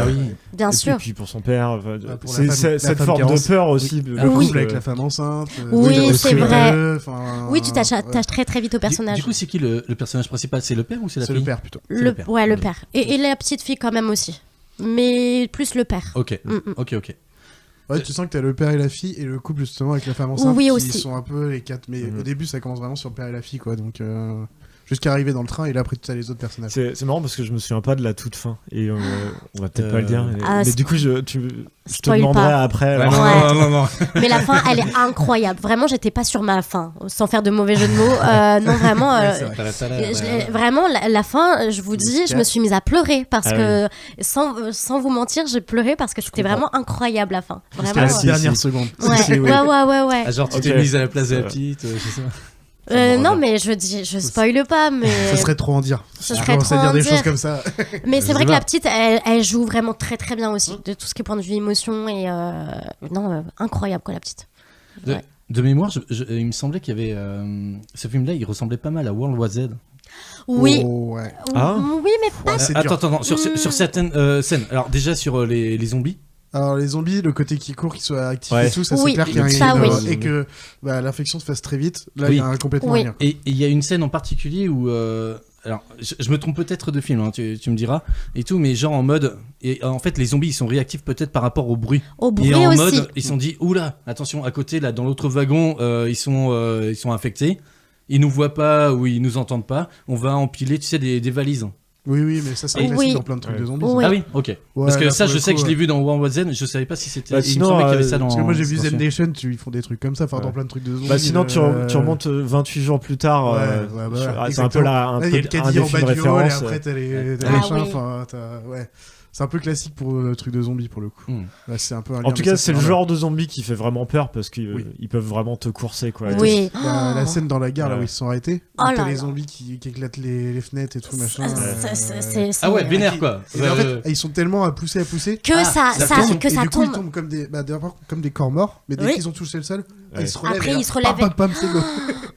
bien sûr, et puis pour son père, c'est cette forme de peur aussi, le couple avec la femme enceinte. Oui, c'est vrai. Oui, tu t'attaches très très vite au personnage. Du coup, c'est qui le personnage principal? C'est le père ou c'est la fille? C'est le père plutôt. Le père et la petite fille quand même aussi, mais plus le père. Ok. Ouais, tu sens que t'as le père et la fille et le couple justement avec la femme enceinte qui sont un peu les quatre. Mais au début, ça commence vraiment sur le père et la fille, quoi. Donc, jusqu'à arriver dans le train et là après tu as les autres personnages. C'est marrant parce que je me souviens pas de la toute fin et on va peut-être pas le dire. Mais du coup, je te demanderai après. Non. Mais la fin, elle est incroyable. Vraiment, j'étais pas sur ma fin, sans faire de mauvais jeu de mots. Non, vraiment. Vraiment, la fin, je vous dis, je me suis mise à pleurer parce que, sans vous mentir, j'ai pleuré parce que c'était vraiment incroyable la fin. Vraiment. Jusqu'à la dernière seconde. Ouais. Ah, genre, tu t'es mise à la place de la petite, je sais pas. Non, mais je spoile pas, mais. Ce serait trop en dire. Je commence à dire des choses comme ça. Mais c'est vrai que la petite, elle joue vraiment très très bien aussi, de tout ce qui est point de vue émotion et. Incroyable quoi, la petite. De mémoire, il me semblait qu'il y avait. Ce film-là, il ressemblait pas mal à World War Z. Oui. Oh, ouais. Oui, mais pas. Attends, sur certaines scènes. Alors, déjà sur les zombies. Alors les zombies, le côté qui court, qui soit actif et tout, ça c'est clair qu'il y a et que l'infection se fasse très vite. Là, il y a un complètement rien. Et il y a une scène en particulier où, alors je me trompe peut-être de film, hein, tu me diras et tout, mais genre en mode, et en fait les zombies ils sont réactifs peut-être par rapport au bruit. Au bruit et en aussi. mode, ils se sont dit oula, attention à côté là dans l'autre wagon, ils sont infectés, ils nous voient pas ou ils nous entendent pas, on va empiler, tu sais, des valises. Oui, mais ça c'est classique dans plein de trucs de zombies. Ah oui, ok. Parce que ça, je sais que je l'ai vu dans World War Z, je savais pas si c'était. Sinon, il me semblait qu'il y avait ça dans. Parce que moi j'ai vu Zen Nation, ils font des trucs comme ça, dans plein de trucs de zombies. Sinon, tu remontes 28 jours plus tard. C'est un peu un des films référence. Et après t'as les machins, enfin, c'est un peu classique pour le truc de zombies pour le coup. Là, c'est un peu un en tout cas, c'est le genre de zombie qui fait vraiment peur parce qu'ils peuvent vraiment te courser quoi. Oui. La scène dans la gare là où ils se sont arrêtés, t'as les zombies qui éclatent les fenêtres et tout machin. Ah ouais, vénère quoi. En fait, ils sont tellement à pousser que ça tombe. Ils tombent comme des corps morts, mais dès qu'ils ont touché le sol, ils se relèvent. Après, ils se relèvent. C'est go.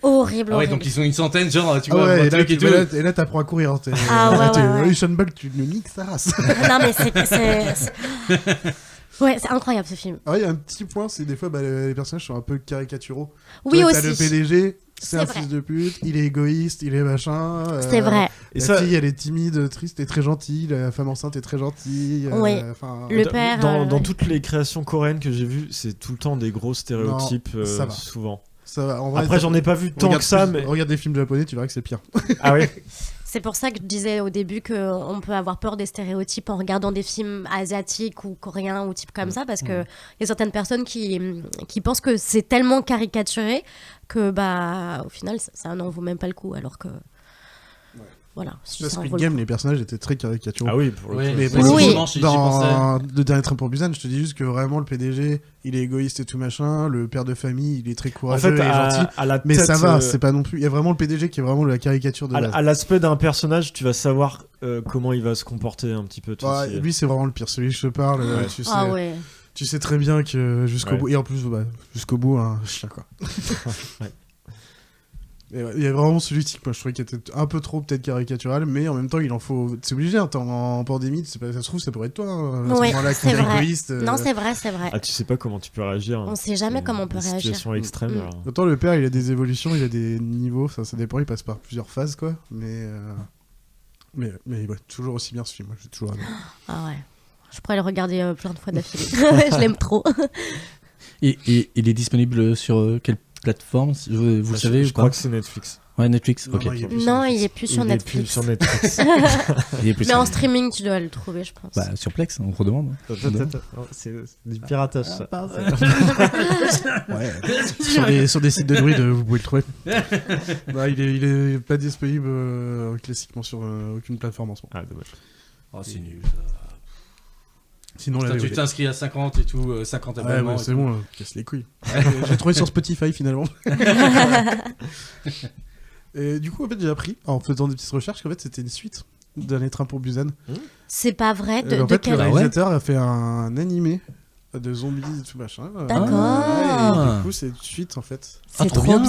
Horrible. Ouais, donc ils sont une centaine, genre, tu vois. Ouais, et là, t'apprends à courir. Sean Buck, tu nous niques sa race. Non, mais ouais, c'est incroyable ce film. Il y a un petit point, c'est des fois les personnages sont un peu caricaturaux. Oui, toi, aussi. T'as le PDG, c'est un fils de pute, il est égoïste, il est machin. C'est vrai. La fille, elle est timide, triste et très gentille. La femme enceinte est très gentille. Oui. Le père. Dans toutes les créations coréennes que j'ai vues, c'est tout le temps des gros stéréotypes, souvent. Ça va. En vrai, après, j'en ai pas vu tant que ça, mais. Regarde des films japonais, tu verras que c'est pire. Ah oui. C'est pour ça que je disais au début qu'on peut avoir peur des stéréotypes en regardant des films asiatiques ou coréens ou type comme ça, parce qu'il y a certaines personnes qui pensent que c'est tellement caricaturé que au final ça n'en vaut même pas le coup, alors que voilà. Squid Game, les personnages étaient très caricaturaux. Ah oui, pour le coup. Mais dans Le Dernier Train pour Busan, je te dis juste que vraiment le PDG, il est égoïste et tout machin, le père de famille, il est très courageux et gentil. Mais ça va, c'est pas non plus. Il y a vraiment le PDG qui est vraiment la caricature de base. À l'aspect d'un personnage, tu vas savoir comment il va se comporter un petit peu. Lui, c'est vraiment le pire. Celui que je te parle, tu sais. Tu sais très bien que jusqu'au bout, et en plus, jusqu'au bout, un chien quoi. Il y a vraiment celui-ci que moi je trouvais qu'il était un peu trop peut-être caricatural, mais en même temps il en faut, c'est obligé, hein, en pandémie, ça se trouve ça pourrait être toi à ce moment-là qui est égoïste. Non, c'est vrai. Ah, tu sais pas comment tu peux réagir. On sait jamais comment on peut réagir. Situation extrême. Autant le père il a des évolutions, il a des niveaux, ça dépend, il passe par plusieurs phases quoi, mais toujours aussi bien ce film, moi j'ai toujours adoré. Ah ouais, je pourrais le regarder plein de fois d'affilée. Je l'aime trop. Et il est disponible sur quelle plateforme, vous savez? Je crois que c'est Netflix. Ouais, Netflix, ok. Non, il est plus sur Netflix. Mais en streaming, tu dois le trouver, je pense. Sur Plex, on redemande. C'est du piratage, ça. Sur des sites de druides, vous pouvez le trouver. Il est pas disponible classiquement sur aucune plateforme en ce moment. Ah, dommage. Oh, c'est nul, ça. Sinon, tu t'inscris à 50 et tout, 50 abonnements. C'est bon, casse les couilles. J'ai trouvé sur Spotify finalement. Et du coup, en fait, j'ai appris, en faisant des petites recherches, qu'en fait, c'était une suite d'un Train pour Busan. C'est pas vrai. En fait, le réalisateur a fait un animé de zombies et tout machin. D'accord. Et du coup, c'est une suite en fait. C'est trop bien.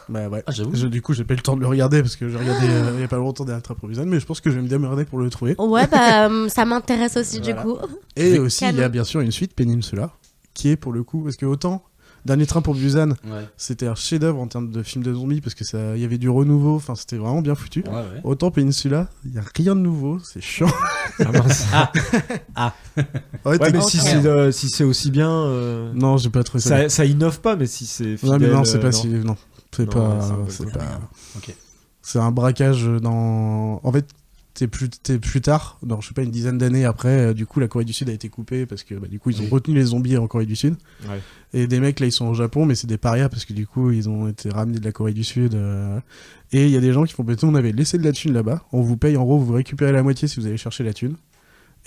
Bah ouais. Ah, j'avoue. Du coup, j'ai pas eu le temps de le regarder parce que j'ai regardé il y a pas longtemps d'un Train pour Busan, mais je pense que je vais me démerder pour le trouver. Ouais, ça m'intéresse aussi du coup. Et aussi, il y a bien sûr une suite, Peninsula, qui est pour le coup, parce que autant Dernier Train pour Busan, c'était un chef-d'œuvre en termes de film de zombies parce que il y avait du renouveau, enfin c'était vraiment bien foutu. Autant Peninsula, il y a rien de nouveau, c'est chiant. Mais si c'est aussi bien. Non, j'ai pas trouvé ça. Ça innove pas, mais si c'est fidèle. Non, mais non, c'est pas si. Non, c'est pas. Ok. C'est un braquage dans... En fait, t'es plus tard, non, je sais pas, une dizaine d'années après, du coup, la Corée du Sud a été coupée parce que du coup, ils ont retenu les zombies en Corée du Sud. Ouais. Et des mecs, là, ils sont au Japon, mais c'est des parias parce que du coup, ils ont été ramenés de la Corée du Sud. Et il y a des gens qui font on avait laissé de la thune là-bas, on vous paye, en gros, vous récupérez la moitié si vous allez chercher la thune.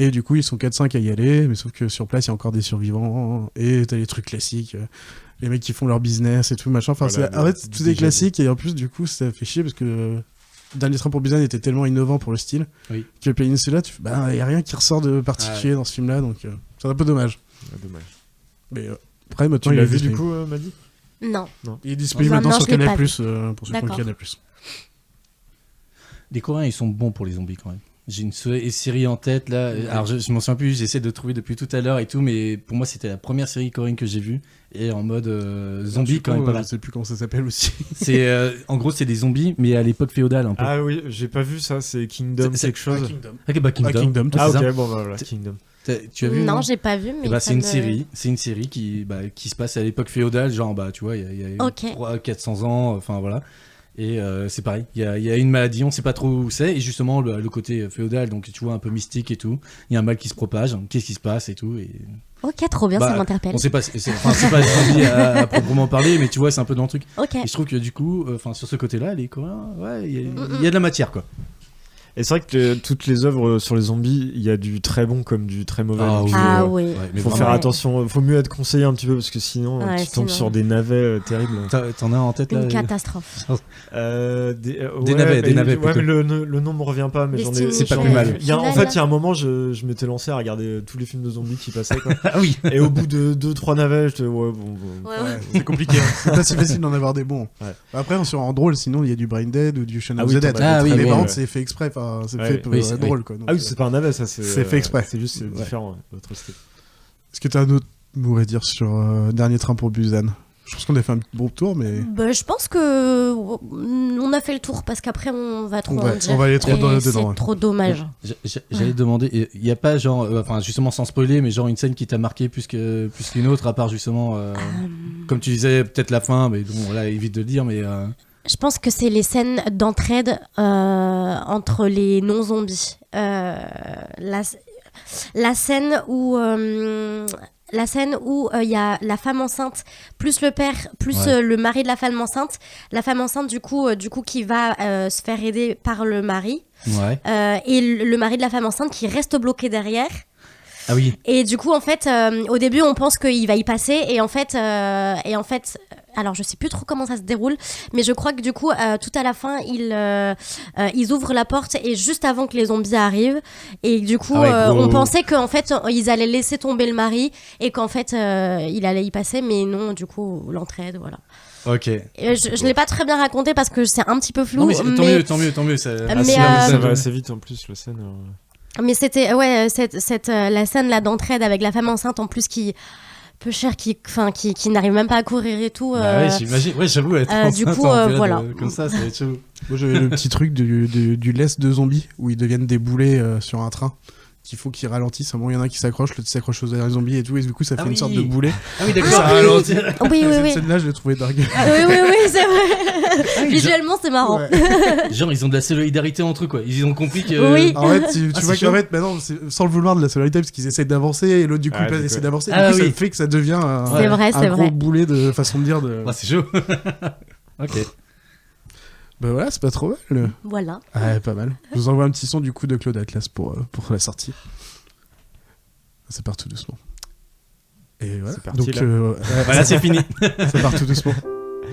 Et du coup, ils sont 4-5 à y aller, mais sauf que sur place, il y a encore des survivants. Et t'as les trucs classiques, les mecs qui font leur business et tout, machin. Enfin, voilà, en fait, c'est tous des classiques, et en plus, du coup, ça fait chier parce que Dernier Train pour Busan était tellement innovant pour le style que Peninsula, tu fais, y a rien qui ressort de particulier dans ce film-là, donc c'est un peu dommage. Dommage. Mais après, maintenant, tu l'as il est vu du coup, Maddy ? Non. Il est disponible maintenant sur Canal+, pour ceux qui ont Canal+. Les Coréens, ils sont bons pour les zombies quand même. J'ai une série en tête là. Alors je m'en souviens plus, j'essaie de trouver depuis tout à l'heure et tout, mais pour moi c'était la première série coréenne que j'ai vue et en mode zombie quand même pas mal. Je sais plus comment ça s'appelle aussi. C'est en gros c'est des zombies mais à l'époque féodale un peu. Ah oui, j'ai pas vu ça, c'est Kingdom quelque chose. Kingdom. Kingdom. Ok, bon voilà, Kingdom. Tu as vu? Non, j'ai pas vu, mais c'est une série qui se passe à l'époque féodale, genre tu vois, il y a 400 ans, enfin voilà. Et c'est pareil, il y a une maladie, on sait pas trop où c'est, et justement le côté féodal, donc tu vois un peu mystique et tout, il y a un mal qui se propage, qu'est-ce qui se passe et tout. Et... Ok, trop bien, ça m'interpelle. On sait pas, c'est pas zombie à proprement parler, mais tu vois, c'est un peu dans le truc. Okay. Et je trouve que du coup, sur ce côté-là, les Coréens, il y a de la matière quoi. Et c'est vrai que toutes les œuvres sur les zombies, il y a du très bon comme du très mauvais. Oui. Il faut faire attention, faut mieux être conseillé un petit peu parce que sinon tu tombes sur des navets terribles. T'en as en tête là? Une catastrophe. Des navets. Ouais, mais le nom me revient pas, mais j'en ai. C'est pas plus mal. En fait, il y a un moment, je m'étais lancé à regarder tous les films de zombies qui passaient. Quoi. Ah oui. Et au bout de 2-3 navets, j'étais c'est compliqué. C'est pas si facile d'en avoir des bons. Après, en drôle, sinon il y a du Brain Dead ou du Shaun of the Dead. Mais par contre, c'est fait exprès. C'est fait drôle quoi. Ah oui, c'est pas un navet, ça c'est fait exprès. C'est juste différent, votre style. Est-ce que t'as un autre mot à dire sur Dernier Train pour Busan? Je pense qu'on a fait un bon tour, mais... je pense que on a fait le tour, parce qu'aaprès on va trop en dire. On va aller trop dedans. C'est trop dommage. J'allais demander, il n'y a pas genre, justement sans spoiler, mais genre une scène qui t'a marqué plus qu'une autre, à part justement, comme tu disais, peut-être la fin, mais bon, là, évite de le dire, mais... Je pense que c'est les scènes d'entraide entre les non-zombies. La scène où il y a la femme enceinte plus le père plus le mari de la femme enceinte du coup qui va se faire aider par le mari et le mari de la femme enceinte qui reste bloqué derrière. Ah oui. Et du coup en fait au début on pense qu'il va y passer et en fait alors je sais plus trop comment ça se déroule, mais je crois que du coup tout à la fin ils ouvrent la porte et juste avant que les zombies arrivent, et du coup on pensait qu'en fait ils allaient laisser tomber le mari et qu'en fait il allait y passer, mais non, du coup l'entraide, voilà. Ok. Je l'ai pas très bien raconté parce que c'est un petit peu flou. Non, mais tant mieux. Ça va assez vite en plus la scène. Mais c'était la scène là d'entraide avec la femme enceinte en plus qui peu cher, qui n'arrive même pas à courir et tout. J'imagine. Ouais, j'avoue. Du coup, voilà. Comme ça va être chaud. Moi, j'avais le petit truc du laisse de zombies où ils deviennent des boulets sur un train. Qu'il faut qu'ils ralentissent. À un moment, il y en a un qui s'accroche, l'autre s'accroche aux derniers zombies et tout, et du coup, ça fait une sorte de boulet. Ah oui, d'accord, ça ralentit. Oui. Cette scène-là, je l'ai trouvée dingue. Oui, c'est vrai. Visuellement, c'est marrant. Ouais. Genre, ils ont de la solidarité entre eux, quoi. Ils ont compris que. Oui. En fait, tu vois qu'en fait, maintenant, sans le vouloir, de la solidarité, parce qu'ils essaient d'avancer, et l'autre, du coup, essaie d'avancer. Du coup, ça fait que ça devient un gros boulet de façon de dire. C'est chaud. Ok. Bah voilà, c'est pas trop mal. Voilà. Ouais, pas mal. Je vous envoie un petit son du coup de Claude Atlas pour la sortie. Ça part tout doucement. Et voilà. C'est parti, donc, voilà, c'est fini. Ça part tout doucement.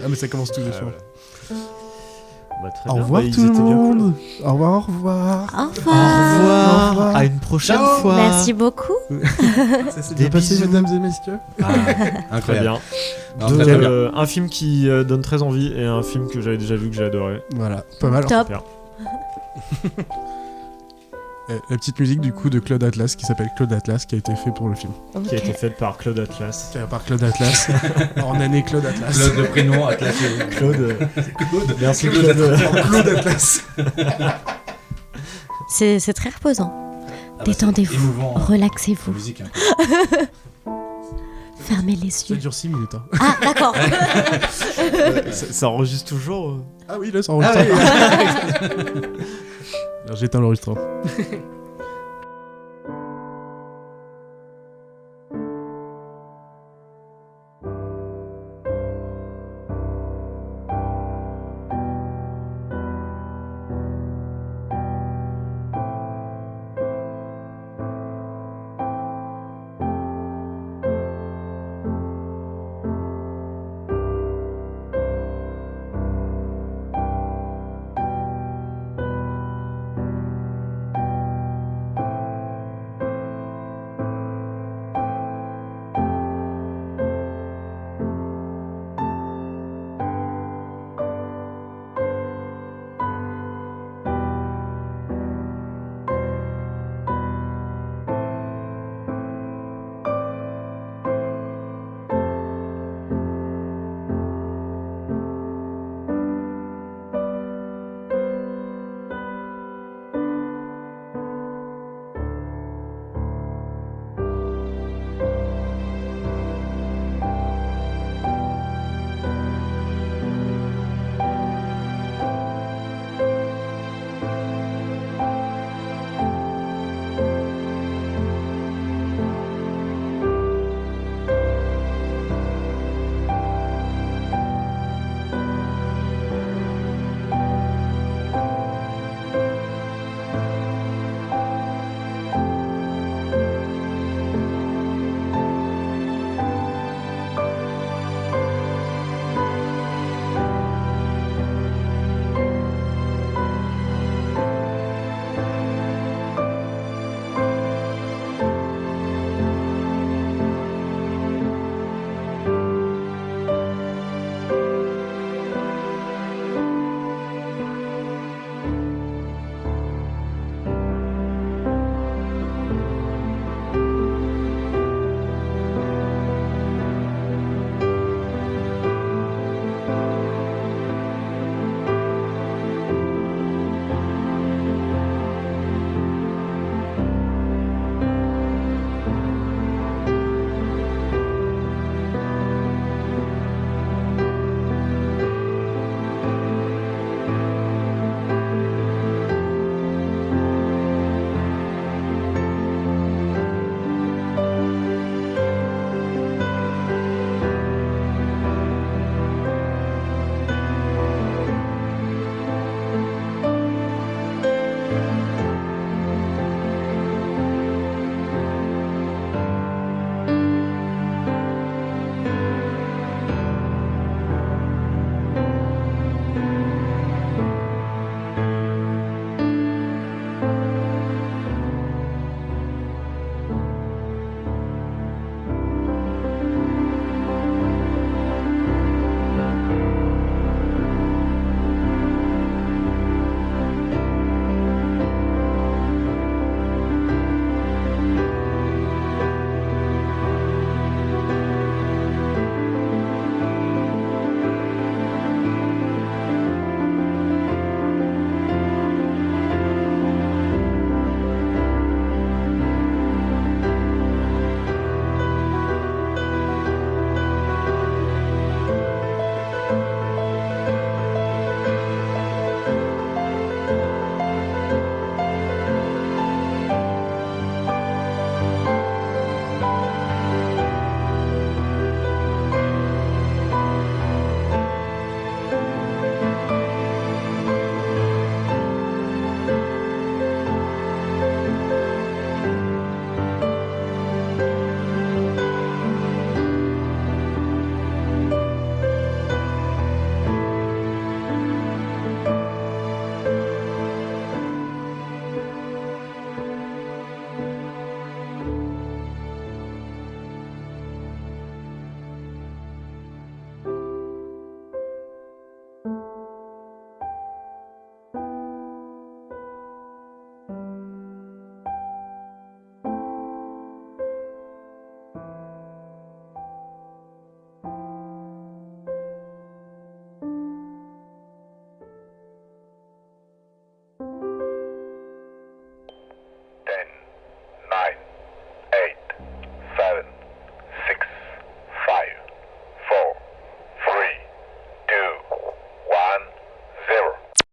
Ah, mais ça commence tout doucement. Très au bien. revoir tout le monde. Au revoir. Au revoir. À une prochaine fois. Merci beaucoup. Ça s'est bien passé, mesdames et messieurs. Incroyable. Très bien. Un film qui donne très envie et un film que j'avais déjà vu, que j'ai adoré. Voilà, pas mal. Top. La petite musique du coup de Claude Atlas qui s'appelle Claude Atlas, qui a été fait pour le film. Qui a été faite par Claude Atlas. Par Claude Atlas. En année Claude Atlas. Claude, le prénom Atlas. Claude. Merci Claude. Claude Atlas. C'est très reposant. Détendez-vous, relaxez-vous. Musique, Fermez les Ça yeux. dure 6 minutes. Hein. Ah, d'accord. Ça enregistre toujours. Ah oui, là, ça enregistre. Ah, oui. Alors, j'éteins l'enregistrement.